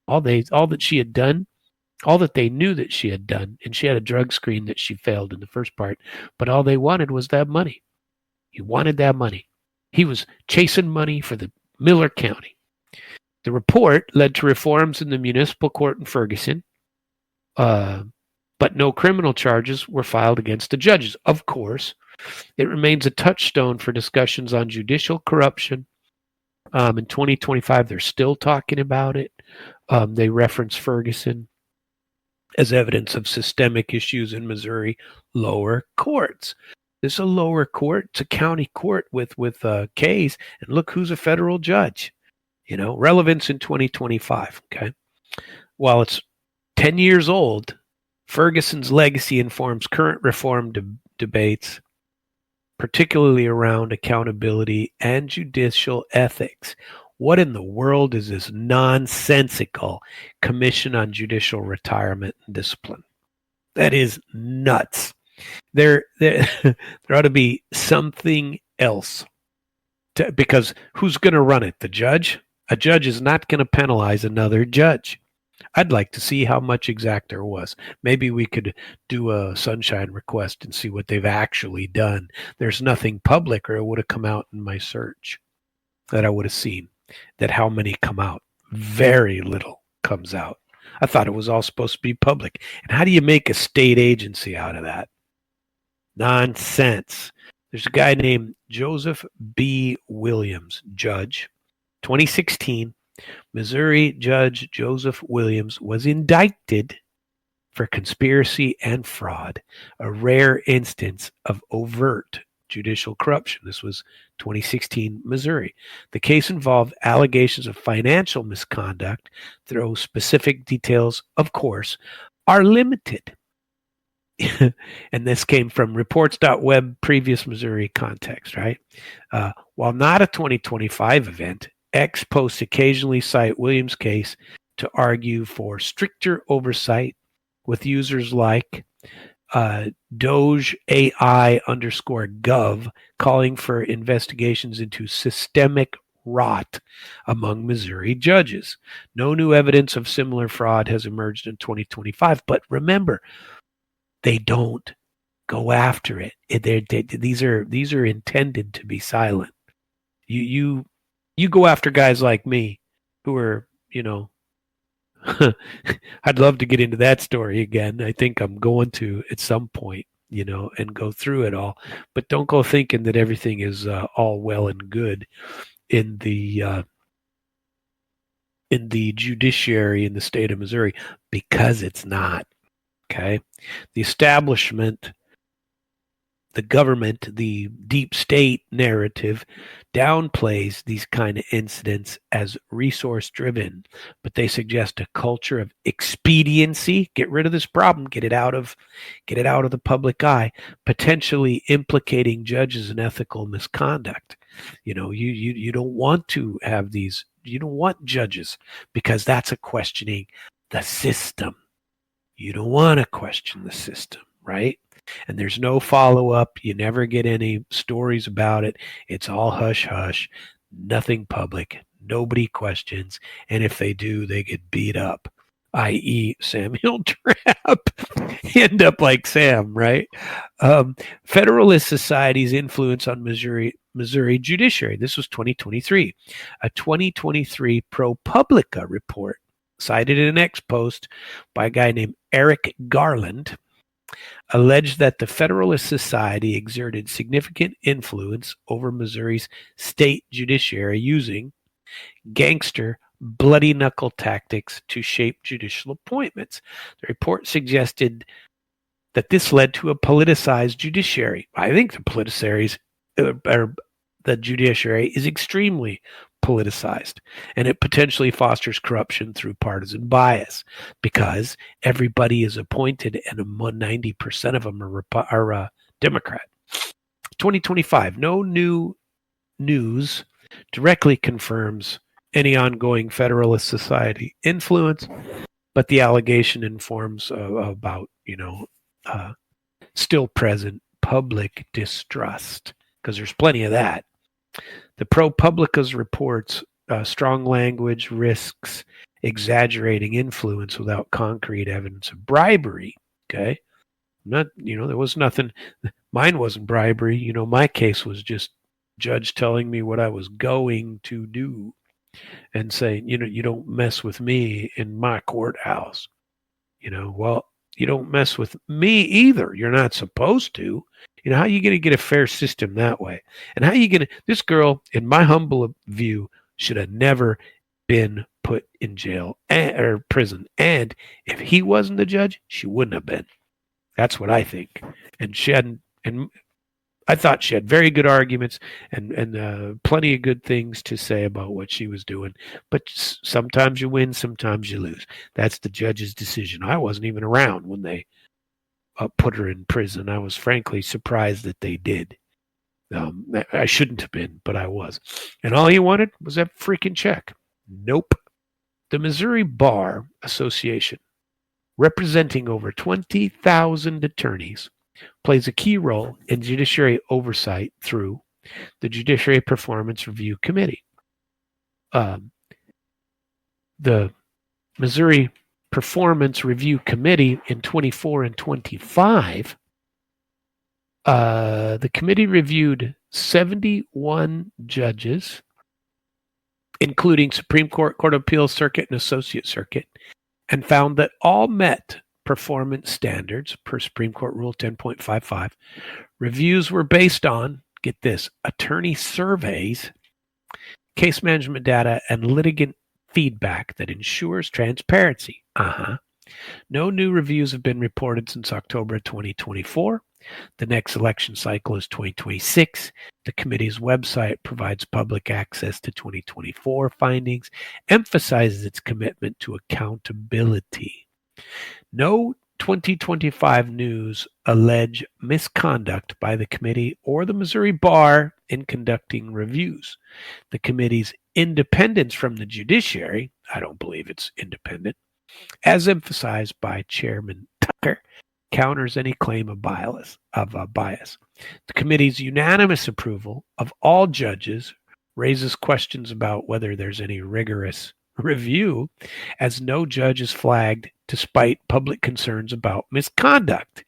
All that she had done, all that they knew that she had done, and she had a drug screen that she failed in the first part, but all they wanted was that money. He wanted that money. He was chasing money for the Miller County. The report led to reforms in the municipal court in Ferguson, but no criminal charges were filed against the judges. Of course, it remains a touchstone for discussions on judicial corruption. In 2025, they're still talking about it. They reference Ferguson as evidence of systemic issues in Missouri lower courts. This is a lower court. It's a county court with Case, and look who's a federal judge. Relevance in 2025. Okay, while it's 10 years old, Ferguson's legacy informs current reform debates, particularly around accountability and judicial ethics. What in the world is this nonsensical Commission on Judicial Retirement and Discipline? That is nuts. There ought to be something else. Because who's going to run it? The judge? A judge is not going to penalize another judge. I'd like to see how much exact there was. Maybe we could do a sunshine request and see what they've actually done. There's nothing public, or it would have come out in my search that I would have seen. That how many come out? Very little comes out. I thought it was all supposed to be public. And how do you make a state agency out of that? Nonsense. There's a guy named Joseph B. Williams, judge. 2016, Missouri Judge Joseph Williams was indicted for conspiracy and fraud, a rare instance of overt judicial corruption. This was 2016 Missouri. The case involved allegations of financial misconduct, though specific details, of course, are limited. And this came from reports.web, previous Missouri context, right? While not a 2025 event, Ex posts occasionally cite Williams' case to argue for stricter oversight with users like Doge AI _gov calling for investigations into systemic rot among Missouri judges. No new evidence of similar fraud has emerged in 2025, but remember, they don't go after it. These are intended to be silent. You go after guys like me who are, I'd love to get into that story again. I think I'm going to at some point, and go through it all. But don't go thinking that everything is all well and good in the judiciary in the state of Missouri, because it's not. Okay, the establishment, the government, the deep state narrative downplays these kind of incidents as resource driven, but they suggest a culture of expediency. Get rid of this problem, get it out of the public eye, potentially implicating judges in ethical misconduct. You don't want to have these, you don't want judges, because that's a questioning the system. You don't want to question the system, right? And there's no follow-up. You never get any stories about it. It's all hush-hush, nothing public, nobody questions, and if they do, they get beat up, i.e. Samuel Trapp. End up like Sam, right? Federalist Society's influence on Missouri judiciary. This was 2023. A 2023 ProPublica report cited in an ex post by a guy named Eric Garland alleged that the Federalist Society exerted significant influence over Missouri's state judiciary using gangster, bloody knuckle tactics to shape judicial appointments. The report suggested that this led to a politicized judiciary. I think the judiciary is extremely politicized, and it potentially fosters corruption through partisan bias, because everybody is appointed and 90% of them are Democrat. 2025, no new news directly confirms any ongoing Federalist Society influence, but the allegation informs about still present public distrust, because there's plenty of that. The ProPublica's reports strong language risks exaggerating influence without concrete evidence of bribery. Okay, there was nothing. Mine wasn't bribery. My case was just judge telling me what I was going to do and saying, you don't mess with me in my courthouse. Well, you don't mess with me either. You're not supposed to. How are you going to get a fair system that way? And how are you going to, this girl, in my humble view, should have never been put in jail or prison. And if he wasn't the judge, she wouldn't have been. That's what I think. And she hadn't, and I thought she had very good arguments and plenty of good things to say about what she was doing. But sometimes you win, sometimes you lose. That's the judge's decision. I wasn't even around when they put her in prison. I was frankly surprised that they did. I shouldn't have been, but I was. And all he wanted was that freaking check. Nope. The Missouri Bar Association, representing over 20,000 attorneys, plays a key role in judiciary oversight through the Judiciary Performance Review Committee. The Missouri Performance Review Committee in 24 and 25, the committee reviewed 71 judges, including Supreme Court, Court of Appeals Circuit, and Associate Circuit, and found that all met performance standards per Supreme Court Rule 10.55. Reviews were based on, get this, attorney surveys, case management data, and litigant feedback that ensures transparency. No new reviews have been reported since October 2024. The next election cycle is 2026. The committee's website provides public access to 2024 findings, emphasizes its commitment to accountability. No 2025 news allege misconduct by the committee or the Missouri Bar in conducting reviews. The committee's independence from the judiciary, I don't believe it's independent, as emphasized by Chairman Tucker, counters any claim of bias. The committee's unanimous approval of all judges raises questions about whether there's any rigorous review, as no judge is flagged despite public concerns about misconduct.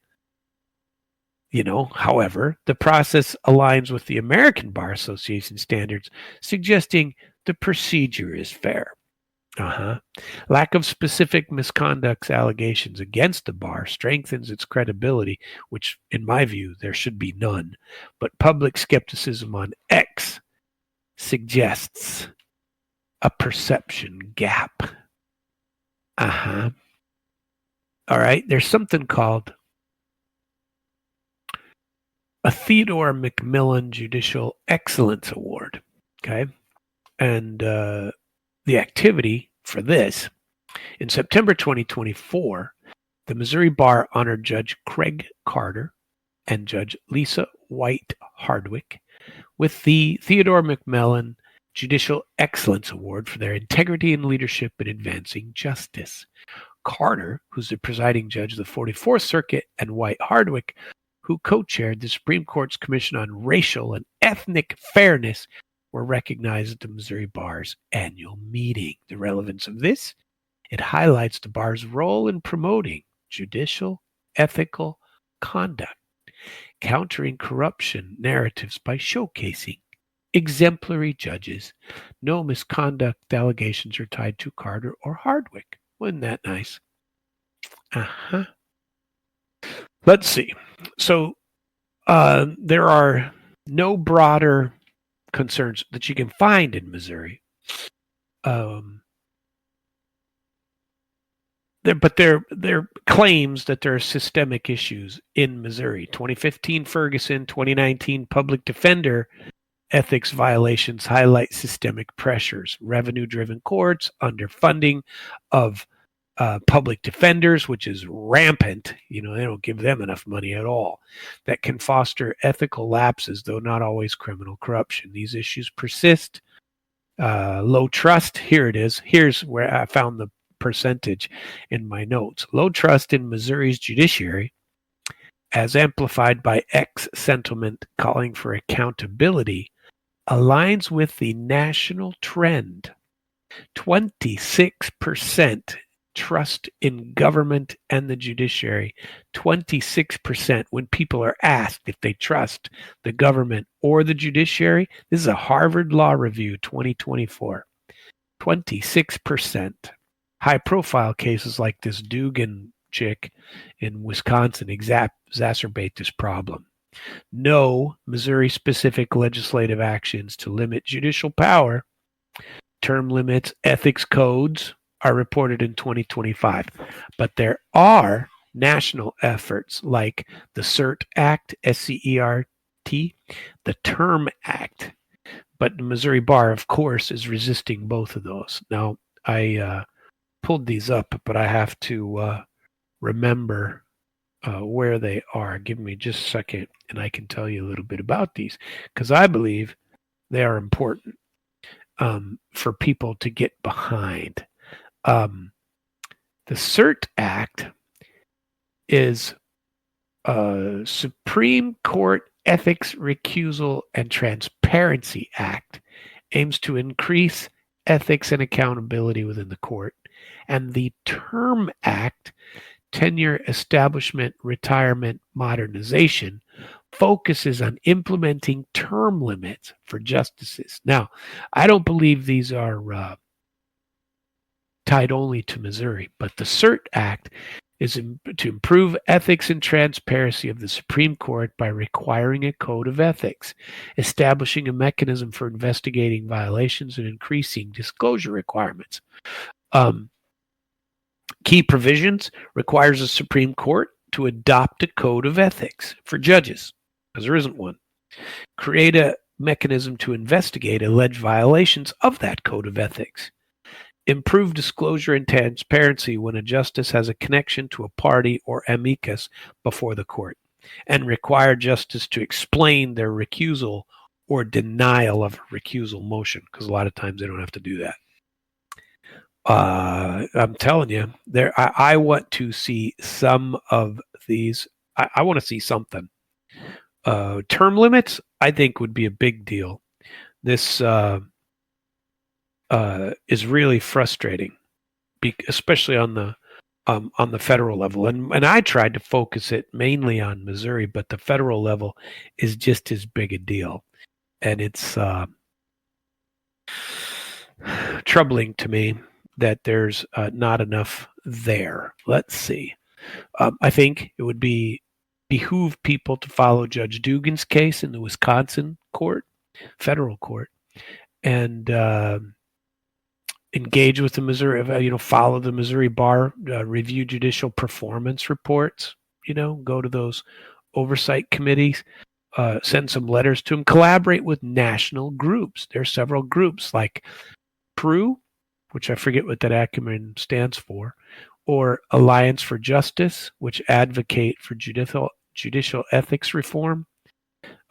However, the process aligns with the American Bar Association standards, suggesting the procedure is fair. Lack of specific misconduct allegations against the bar strengthens its credibility, which, in my view, there should be none. But public skepticism on X suggests a perception gap. All right, there's something called a Theodore McMillan Judicial Excellence Award. Okay, and the activity for this, in September 2024, the Missouri Bar honored Judge Craig Carter and Judge Lisa White Hardwick with the Theodore McMillan Judicial Excellence Award for their integrity and leadership in advancing justice. Carter, who's the presiding judge of the 44th Circuit, and White Hardwick, who co-chaired the Supreme Court's Commission on Racial and Ethnic Fairness, were recognized at the Missouri Bar's annual meeting. The relevance of this: it highlights the bar's role in promoting judicial ethical conduct, countering corruption narratives by showcasing exemplary judges. No misconduct allegations are tied to Carter or Hardwick. Wasn't that nice? Let's see. So there are no broader concerns that you can find in Missouri. There claims that there are systemic issues in Missouri. 2015 Ferguson, 2019 public defender ethics violations highlight systemic pressures, revenue-driven courts, underfunding of public defenders, which is rampant. They don't give them enough money at all. That can foster ethical lapses, though not always criminal corruption. These issues persist. Low trust. Here it is. Here's where I found the percentage in my notes. Low trust in Missouri's judiciary, as amplified by X sentiment calling for accountability, aligns with the national trend. 26% trust in government and the judiciary. 26% when people are asked if they trust the government or the judiciary. This is a Harvard Law Review 2024. 26%. High-profile cases like this Dugan chick in Wisconsin exacerbate this problem. No Missouri-specific legislative actions to limit judicial power, term limits, ethics codes are reported in 2025. But there are national efforts like the CERT Act, S-C-E-R-T, the Term Act. But the Missouri Bar, of course, is resisting both of those. Now, I pulled these up, but I have to remember where they are. Give me just a second, and I can tell you a little bit about these, because I believe they are important for people to get behind. The CERT Act is a Supreme Court Ethics, Recusal, and Transparency Act, aims to increase ethics and accountability within the court. And the Term Act, Tenure, Establishment, Retirement, Modernization, focuses on implementing term limits for justices. Now, I don't believe these are tied only to Missouri, but the CERT Act is to improve ethics and transparency of the Supreme Court by requiring a code of ethics, establishing a mechanism for investigating violations, and increasing disclosure requirements. Key provisions: requires the Supreme Court to adopt a code of ethics for judges, because there isn't one. Create a mechanism to investigate alleged violations of that code of ethics. Improve disclosure and transparency when a justice has a connection to a party or amicus before the court, and require justice to explain their recusal or denial of a recusal motion, because a lot of times they don't have to do that. I'm telling you, I want to see some of these. I want to see something. Term limits, I think, would be a big deal. This is really frustrating, especially on the federal level. And I tried to focus it mainly on Missouri, but the federal level is just as big a deal, and it's troubling to me that there's not enough there. Let's see. I think it would behoove people to follow Judge Dugan's case in the Wisconsin court, federal court, and engage with the Missouri, follow the Missouri bar, review judicial performance reports, go to those oversight committees, send some letters to them, collaborate with national groups. There are several groups like PRU, which I forget what that acronym stands for, or Alliance for Justice, which advocate for judicial ethics reform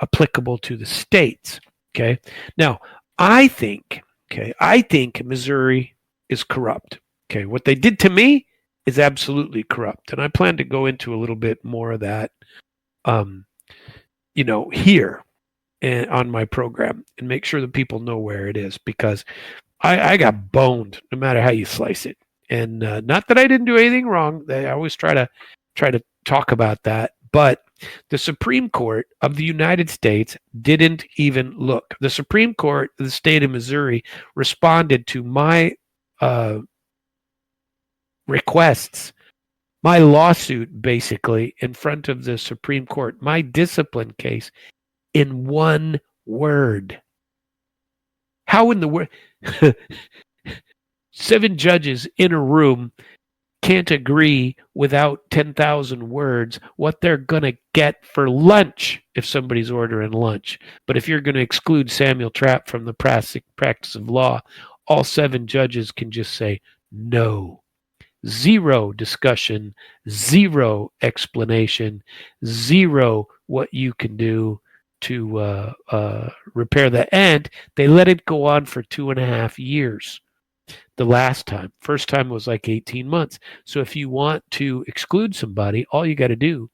applicable to the states. Okay. Now, I think Missouri is corrupt. Okay. What they did to me is absolutely corrupt. And I plan to go into a little bit more of that, here and on my program, and make sure that people know where it is, because I got boned no matter how you slice it. And not that I didn't do anything wrong. I always try to talk about that. But the Supreme Court of the United States didn't even look. The Supreme Court of the state of Missouri responded to my requests, my lawsuit, basically, in front of the Supreme Court, my discipline case, in one word. How in the world? 7 judges in a room can't agree without 10,000 words what they're going to get for lunch if somebody's ordering lunch. But if you're going to exclude Samuel Trapp from the practice of law, all 7 judges can just say no. 0 discussion, 0 explanation, 0 what you can do to repair that. And they let it go on for 2.5 years. The last time. First time was like 18 months. So if you want to exclude somebody, all you got to do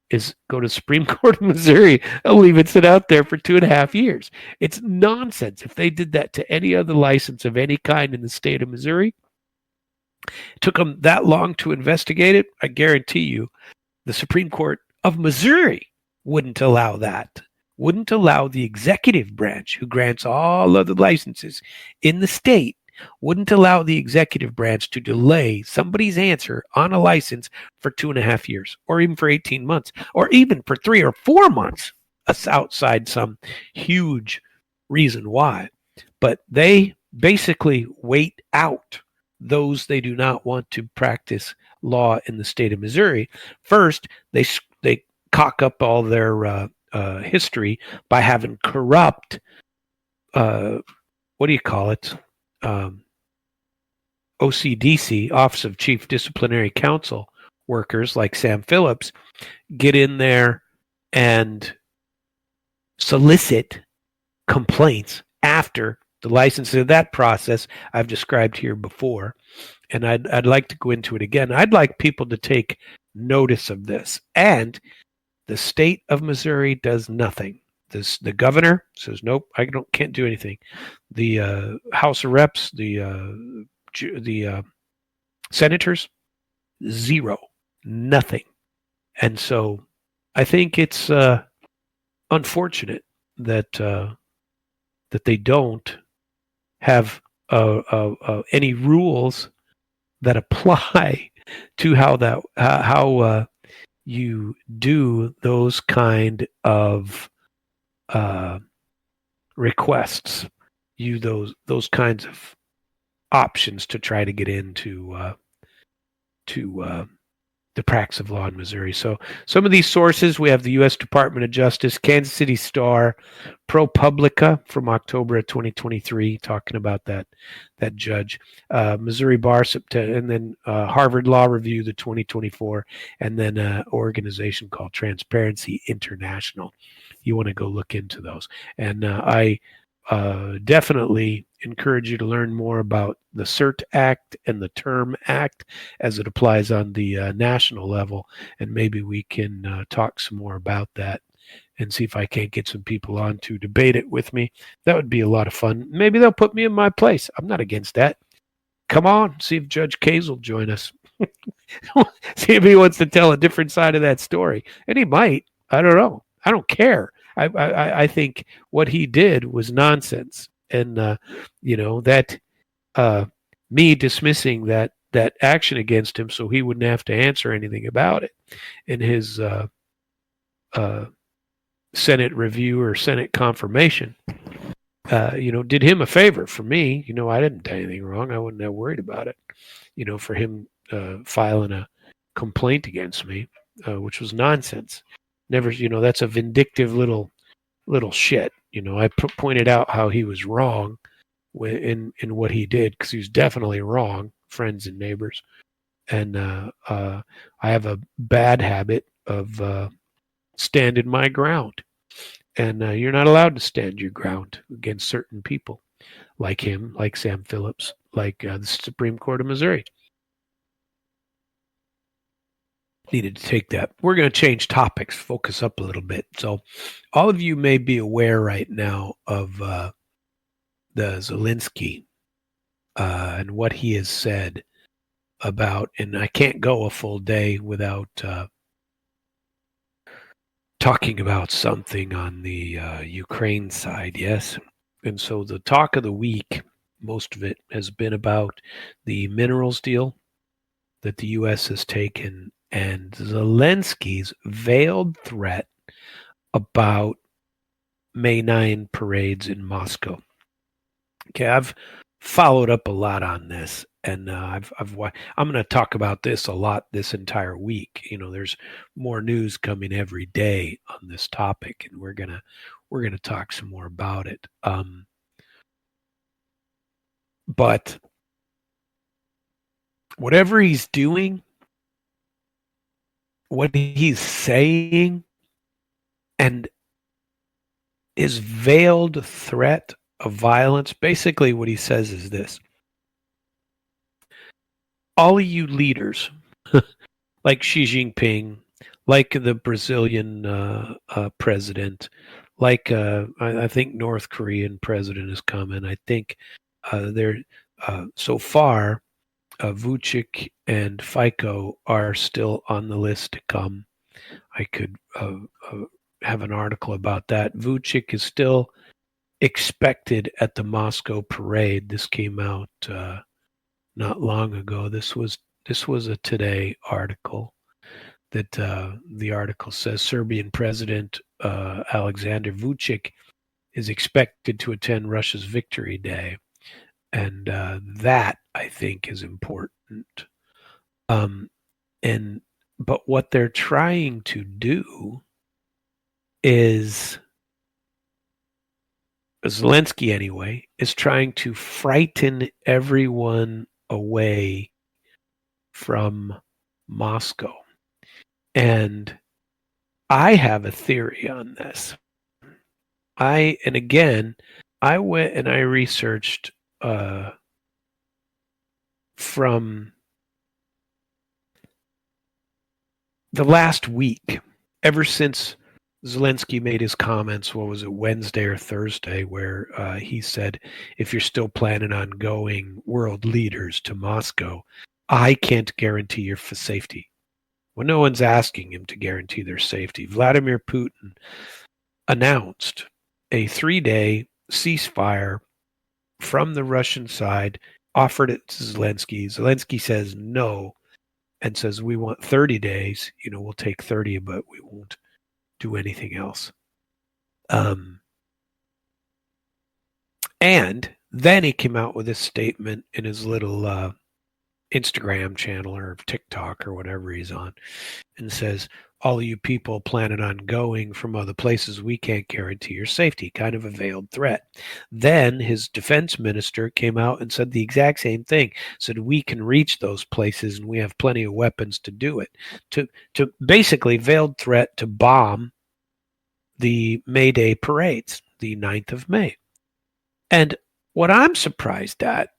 is go to the Supreme Court of Missouri and leave it sit out there for 2.5 years. It's nonsense. If they did that to any other license of any kind in the state of Missouri, it took them that long to investigate it, I guarantee you the Supreme Court of Missouri wouldn't allow that. Wouldn't allow the executive branch, who grants all of the licenses in the state, wouldn't allow the executive branch to delay somebody's answer on a license for 2.5 years, or even for 18 months, or even for 3 or 4 months, outside some huge reason why. But they basically wait out those they do not want to practice law in the state of Missouri. First, they cock up all their history by having corrupt, what do you call it? OCDC, Office of Chief Disciplinary Counsel workers like Sam Phillips get in there and solicit complaints after the licensing. Of that process I've described here before, and I'd like to go into it again. I'd like people to take notice of this. And the state of Missouri does nothing. The governor says, nope, I can't do anything. The House of Reps, the senators, 0, nothing. And so I think it's unfortunate that they don't have any rules that apply to how you do those kind of requests, those kinds of options to try to get into the practice of law in Missouri. So some of these sources, we have the U.S. Department of Justice, Kansas City Star, ProPublica from October of 2023, talking about that judge, Missouri Bar, and then Harvard Law Review, the 2024, and then an organization called Transparency International. you want to go look into those. And I definitely encourage you to learn more about the CERT Act and the Term Act as it applies on the national level. And maybe we can talk some more about that and see if I can't get some people on to debate it with me. That would be a lot of fun. Maybe they'll put me in my place. I'm not against that. Come on, see if Judge Kays will join us. See if he wants to tell a different side of that story. And he might. I don't know. I don't care. I think what he did was nonsense. And, that me dismissing that action against him so he wouldn't have to answer anything about it in his Senate review or Senate confirmation, did him a favor. For me, I didn't do anything wrong. I wouldn't have worried about it. For him filing a complaint against me, which was nonsense. Never, that's a vindictive little shit. I pointed out how he was wrong in what he did, because he was definitely wrong, friends and neighbors. And I have a bad habit of standing my ground. And you're not allowed to stand your ground against certain people like him, like Sam Phillips, like the Supreme Court of Missouri. Needed to take that. We're going to change topics, focus up a little bit. So all of you may be aware right now of the Zelensky and what he has said about, and I can't go a full day without talking about something on the Ukraine side, yes? And so the talk of the week, most of it has been about the minerals deal that the U.S. has taken and Zelensky's veiled threat about May 9 parades in Moscow. Okay, I've followed up a lot on this, and I'm going to talk about this a lot this entire week. There's more news coming every day on this topic, and we're gonna talk some more about it. But whatever he's doing, what he's saying, and his veiled threat of violence, basically what he says is this: all of you leaders, like Xi Jinping, like the Brazilian president, like I think North Korean president is coming. I think they're so far, Vucic and FICO are still on the list to come. I could have an article about that. Vucic is still expected at the Moscow parade. This came out not long ago. This was a Today article that the article says Serbian President Alexander Vucic is expected to attend Russia's Victory Day. And that, I think, is important. But what they're trying to do is, Zelensky anyway, is trying to frighten everyone away from Moscow. And I have a theory on this. I went and I researched from the last week, ever since Zelensky made his comments, what was it, Wednesday or Thursday, where he said, if you're still planning on going, world leaders, to Moscow, I can't guarantee your safety. Well, no one's asking him to guarantee their safety. Vladimir Putin announced a 3-day ceasefire from the Russian side, offered it to Zelensky. Zelensky says no and says, we want 30 days. We'll take 30, but we won't do anything else. And then he came out with this statement in his little Instagram channel or TikTok or whatever he's on, and says, all of you people planning on going from other places, we can't guarantee your safety. Kind of a veiled threat. Then his defense minister came out and said the exact same thing. Said we can reach those places and we have plenty of weapons to do it. To basically veiled threat to bomb the May Day parades, the 9th of May. And what I'm surprised at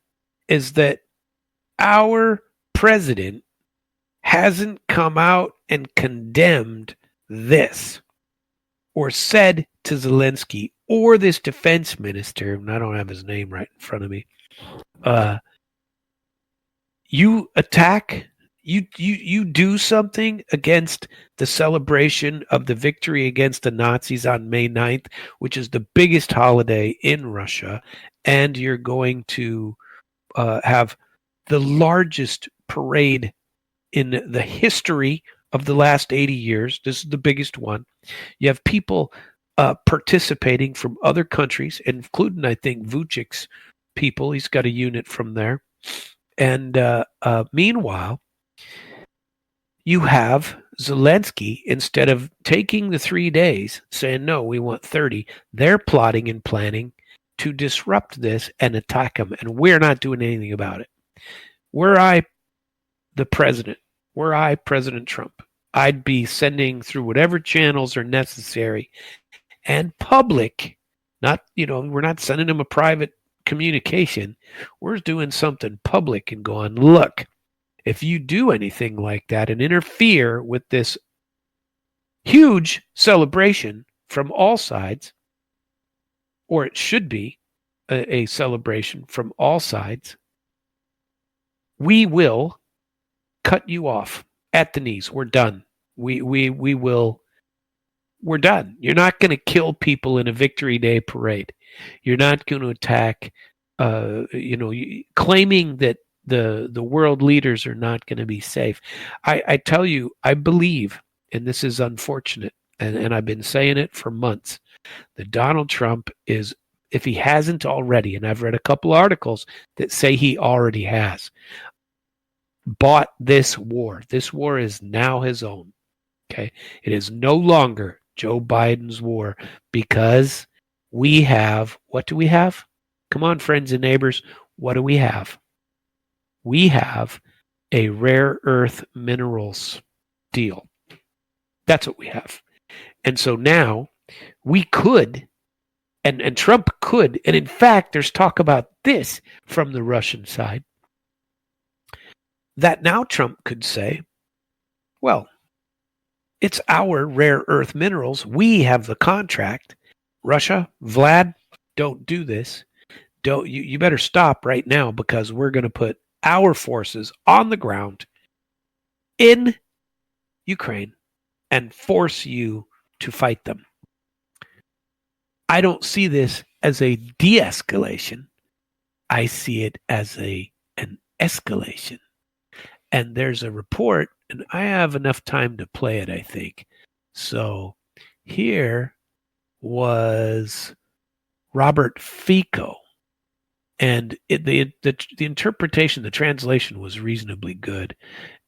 is that our president hasn't come out and condemned this or said to Zelensky or this defense minister, and I don't have his name right in front of me, you attack, you do something against the celebration of the victory against the Nazis on May 9th, which is the biggest holiday in Russia, and you're going to have the largest parade in the history of the last 80 years. This is the biggest one. You have people participating from other countries, including, I think, Vucic's people. He's got a unit from there. And meanwhile, you have Zelensky, instead of taking the 3 days, saying, no, we want 30, they're plotting and planning to disrupt this and attack him. And we're not doing anything about it. Were I the president, were I President Trump, I'd be sending through whatever channels are necessary and public, not, we're not sending him a private communication. We're doing something public and going, look, if you do anything like that and interfere with this huge celebration from all sides, or it should be a celebration from all sides, we will cut you off at the knees. We're done. We're done. You're not going to kill people in a Victory Day parade. You're not going to attack, claiming that the world leaders are not going to be safe. I tell you, I believe, and this is unfortunate, and I've been saying it for months, that Donald Trump is, if he hasn't already, and I've read a couple articles that say he already has, bought this war. This war is now his own. Okay. It is no longer Joe Biden's war, because we have, what do we have? Come on, friends and neighbors. What do we have? We have a rare earth minerals deal. That's what we have. And so now we could, and Trump could, and in fact, there's talk about this from the Russian side, that now Trump could say, well, it's our rare earth minerals. We have the contract. Russia, Vlad, don't do this. You better stop right now, because we're going to put our forces on the ground in Ukraine and force you to fight them. I don't see this as a de-escalation. I see it as an escalation. And there's a report, and I have enough time to play it, I think. So here was Robert Fico. And the interpretation, the translation was reasonably good.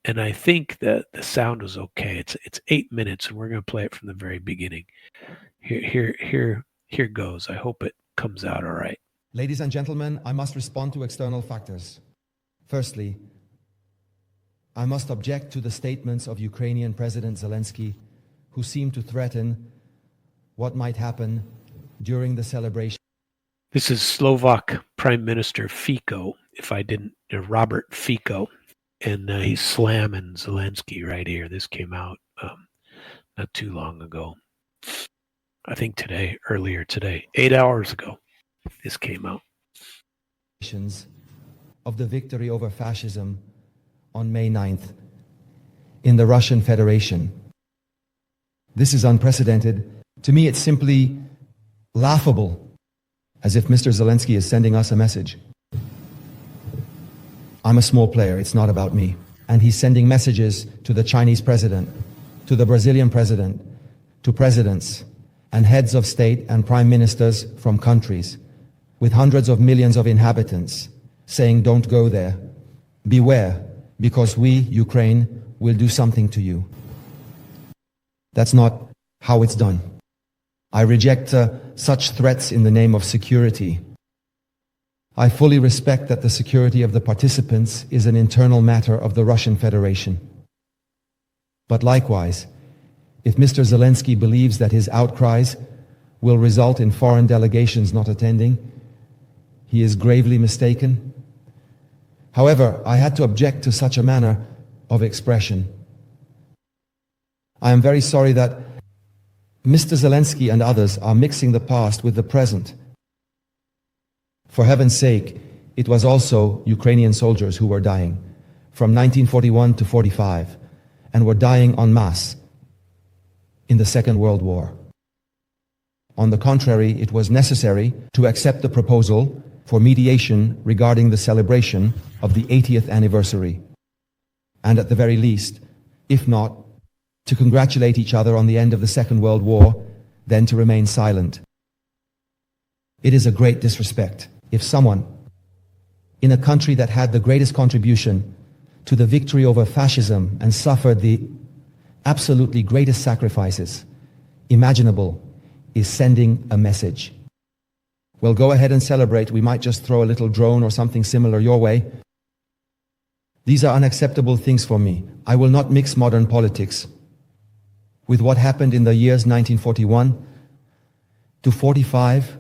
And I think that the sound was okay. It's 8 minutes, and we're going to play it from the very beginning. Here goes. I hope it comes out all right. Ladies and gentlemen, I must respond to external factors. Firstly, I must object to the statements of Ukrainian President Zelensky, who seem to threaten what might happen during the celebration. This is Slovak Prime Minister Fico, if I didn't, Robert Fico, and he's slamming Zelensky right here. This came out not too long ago. I think earlier today, 8 hours ago, this came out. Of the victory over fascism on May 9th in the Russian Federation. This is unprecedented. To me, it's simply laughable, as if Mr. Zelensky is sending us a message. I'm a small player, it's not about me. And he's sending messages to the Chinese president, to the Brazilian president, to presidents and heads of state and prime ministers from countries with hundreds of millions of inhabitants, saying, don't go there. Beware, because we, Ukraine, will do something to you. That's not how it's done. I reject such threats in the name of security. I fully respect that the security of the participants is an internal matter of the Russian Federation. But likewise, If Mr. Zelensky believes that his outcries will result in foreign delegations not attending, he is gravely mistaken. However, I had to object to such a manner of expression. I am very sorry that Mr. Zelensky and others are mixing the past with the present. For heaven's sake, it was also Ukrainian soldiers who were dying from 1941 to 45 and were dying en masse in the Second World War. On the contrary, it was necessary to accept the proposal for mediation regarding the celebration of the 80th anniversary, and at the very least, if not, to congratulate each other on the end of the Second World War, then to remain silent. It is a great disrespect if someone in a country that had the greatest contribution to the victory over fascism and suffered the absolutely greatest sacrifices imaginable is sending a message. Well, go ahead and celebrate. We might just throw a little drone or something similar your way. These are unacceptable things for me. I will not mix modern politics with what happened in the years 1941 to 45.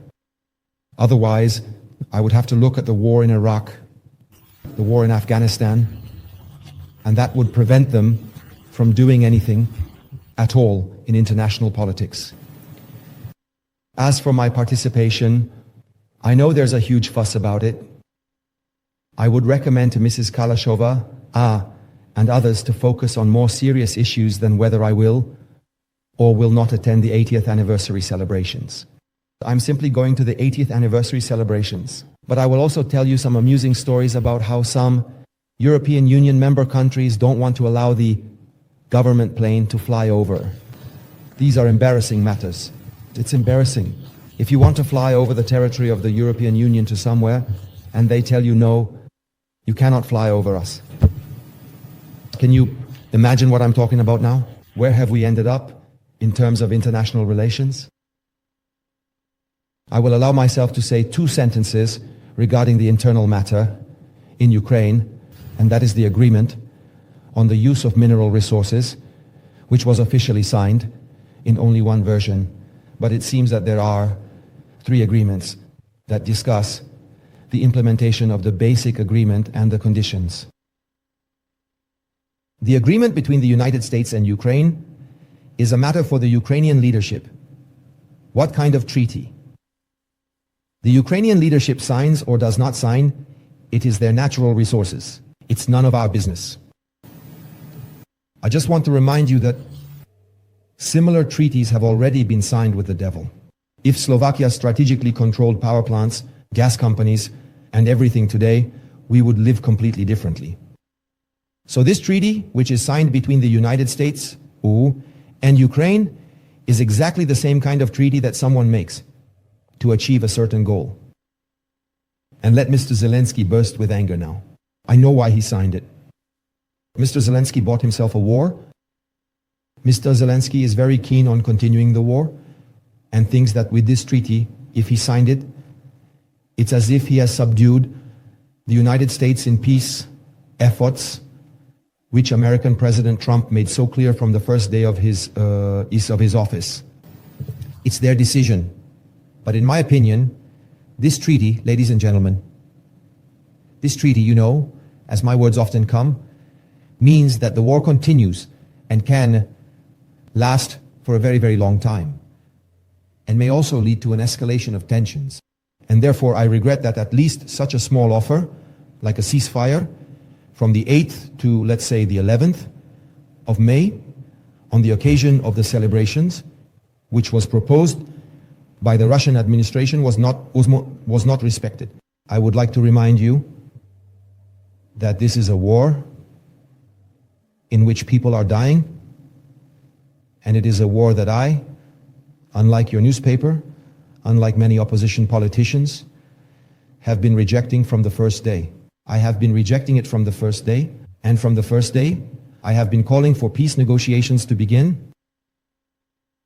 Otherwise, I would have to look at the war in Iraq, the war in Afghanistan, and that would prevent them from doing anything at all in international politics. As for my participation, I know there's a huge fuss about it. I would recommend to Mrs. Kalashova, and others to focus on more serious issues than whether I will or will not attend the 80th anniversary celebrations. I'm simply going to the 80th anniversary celebrations, but I will also tell you some amusing stories about how some European Union member countries don't want to allow the government plane to fly over. These are embarrassing matters. It's embarrassing. If you want to fly over the territory of the European Union to somewhere, and they tell you no, you cannot fly over us. Can you imagine what I'm talking about now? Where have we ended up in terms of international relations? I will allow myself to say 2 sentences regarding the internal matter in Ukraine, and that is the agreement on the use of mineral resources, which was officially signed in only one version. But it seems that there are 3 agreements that discuss the implementation of the basic agreement and the conditions. The agreement between the United States and Ukraine is a matter for the Ukrainian leadership. What kind of treaty? The Ukrainian leadership signs or does not sign, it is their natural resources. It's none of our business. I just want to remind you that similar treaties have already been signed with the devil. If Slovakia strategically controlled power plants, gas companies, and everything today, we would live completely differently. So this treaty, which is signed between the United States and Ukraine, is exactly the same kind of treaty that someone makes to achieve a certain goal. And let Mr. Zelensky burst with anger now. I know why he signed it. Mr. Zelensky bought himself a war. Mr. Zelensky is very keen on continuing the war and thinks that with this treaty, if he signed it, it's as if he has subdued the United States in peace efforts, which American President Trump made so clear from the first day of his office. It's their decision. But in my opinion, this treaty, ladies and gentlemen, this treaty, you know, as my words often come, means that the war continues and can last for a very, very long time, and may also lead to an escalation of tensions. And therefore, I regret that at least such a small offer, like a ceasefire, from the 8th to, let's say, the 11th of May, on the occasion of the celebrations, which was proposed by the Russian administration, was not respected. I would like to remind you that this is a war in which people are dying, and it is a war that I, unlike your newspaper, unlike many opposition politicians, have been rejecting from the first day. I have been rejecting it from the first day, and from the first day, I have been calling for peace negotiations to begin.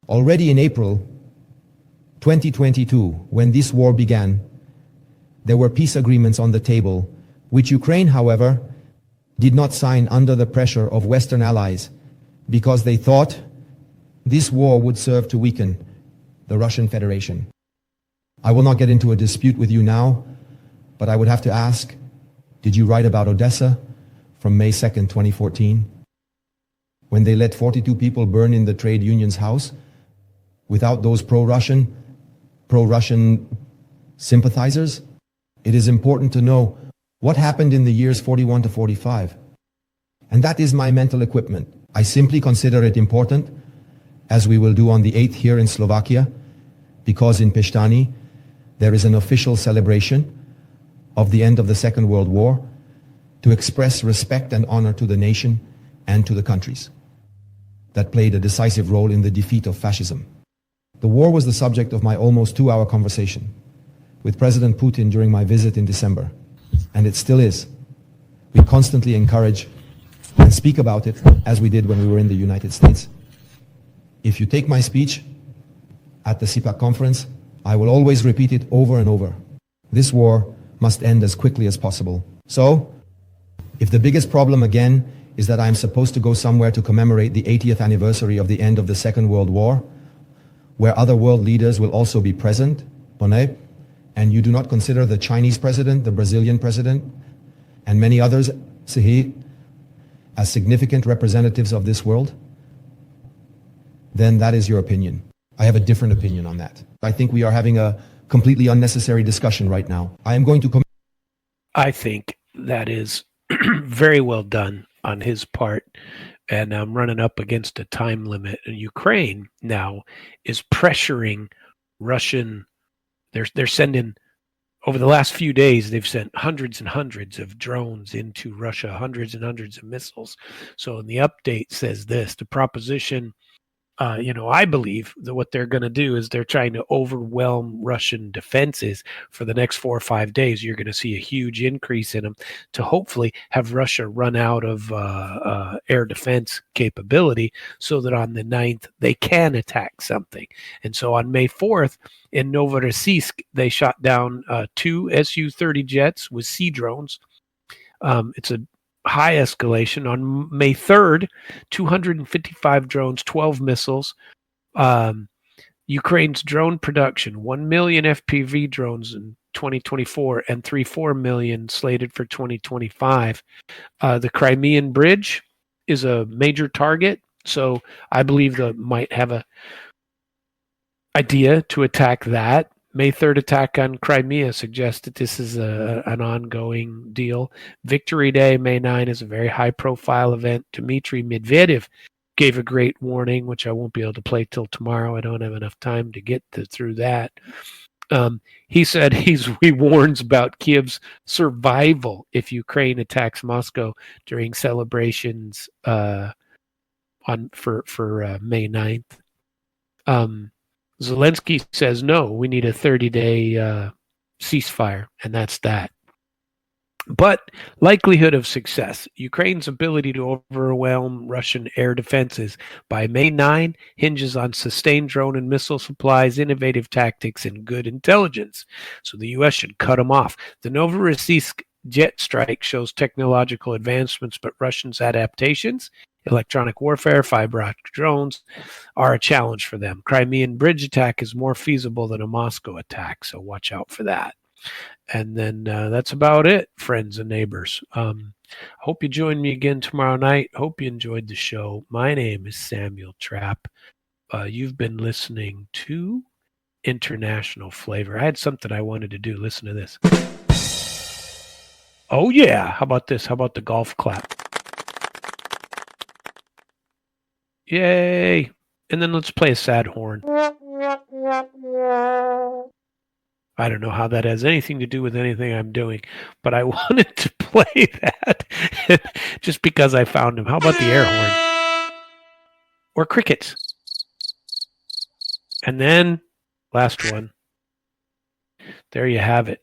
Already in April 2022, when this war began, there were peace agreements on the table, which Ukraine, however, did not sign under the pressure of Western allies, because they thought This war would serve to weaken the Russian Federation. I will not get into a dispute with you now, but I would have to ask, did you write about Odessa from May 2nd, 2014? When they let 42 people burn in the trade union's house without those pro-Russian sympathizers? It is important to know what happened in the years 41 to 45. And that is my mental equipment. I simply consider it important, as we will do on the 8th here in Slovakia, because in Pishtani there is an official celebration of the end of the Second World War to express respect and honor to the nation and to the countries that played a decisive role in the defeat of fascism. The war was the subject of my almost 2-hour conversation with President Putin during my visit in December, and it still is. We constantly encourage and speak about it as we did when we were in the United States. If you take my speech at the CPAC conference, I will always repeat it over and over. This war must end as quickly as possible. So, if the biggest problem again is that I am supposed to go somewhere to commemorate the 80th anniversary of the end of the Second World War, where other world leaders will also be present, and you do not consider the Chinese president, the Brazilian president, and many others as significant representatives of this world, then that is your opinion. I have a different opinion on that. I think we are having a completely unnecessary discussion right now. I am going to I think that is very well done on his part, and I'm running up against a time limit. And Ukraine now is pressuring Russian. They're sending, over the last few days, they've sent hundreds and hundreds of drones into Russia, hundreds and hundreds of missiles. So in the update says this, the proposition, I believe that what they're going to do is they're trying to overwhelm Russian defenses for the next 4 or 5 days. You're going to see a huge increase in them to hopefully have Russia run out of air defense capability so that on the 9th they can attack something. And so on May 4th in Novorossiysk, they shot down 2 Su-30 jets with sea drones. It's a high escalation. On May 3rd, 255 drones, 12 missiles. Ukraine's drone production, 1 million FPV drones in 2024 and 3-4 million slated for 2025. The Crimean Bridge is a major target, so I believe they might have a idea to attack that. May 3rd attack on Crimea suggests that this is an ongoing deal. Victory Day, May 9, is a very high-profile event. Dmitry Medvedev gave a great warning, which I won't be able to play till tomorrow. I don't have enough time to get through that. He said he warns about Kiev's survival if Ukraine attacks Moscow during celebrations for May 9th. Zelensky says, no, we need a 30-day ceasefire, and that's that. But likelihood of success, Ukraine's ability to overwhelm Russian air defenses by May 9 hinges on sustained drone and missile supplies, innovative tactics, and good intelligence. So the U.S. should cut them off. The Novorossiysk jet strike shows technological advancements, but Russians' adaptations, electronic warfare, fiber optic drones, are a challenge for them. Crimean Bridge attack is more feasible than a Moscow attack, so watch out for that. And then that's about it, friends and neighbors. Hope you join me again tomorrow night. Hope you enjoyed the show. My name is Samuel Trapp. You've been listening to International Flavor. I had something I wanted to do. Listen to this. Oh, yeah. How about this? How about the golf clap? Yay. And then let's play a sad horn. I don't know how that has anything to do with anything I'm doing, but I wanted to play that just because I found him. How about the air horn? Or crickets? And then, last one. There you have it.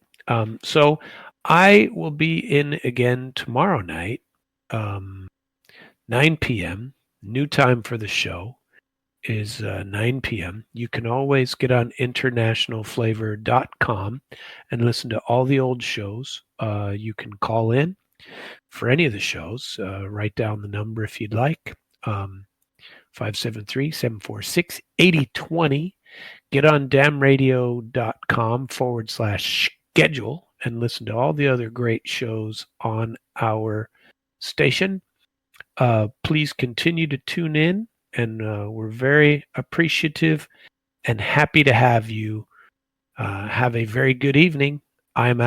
So I will be in again tomorrow night, 9 p.m. New time for the show is 9 p.m. You can always get on internationalflavor.com and listen to all the old shows. You can call in for any of the shows. Write down the number if you'd like. 573-746-8020. Get on damradio.com/schedule and listen to all the other great shows on our station. Please continue to tune in, and we're very appreciative and happy to have you. Have a very good evening. I'm out.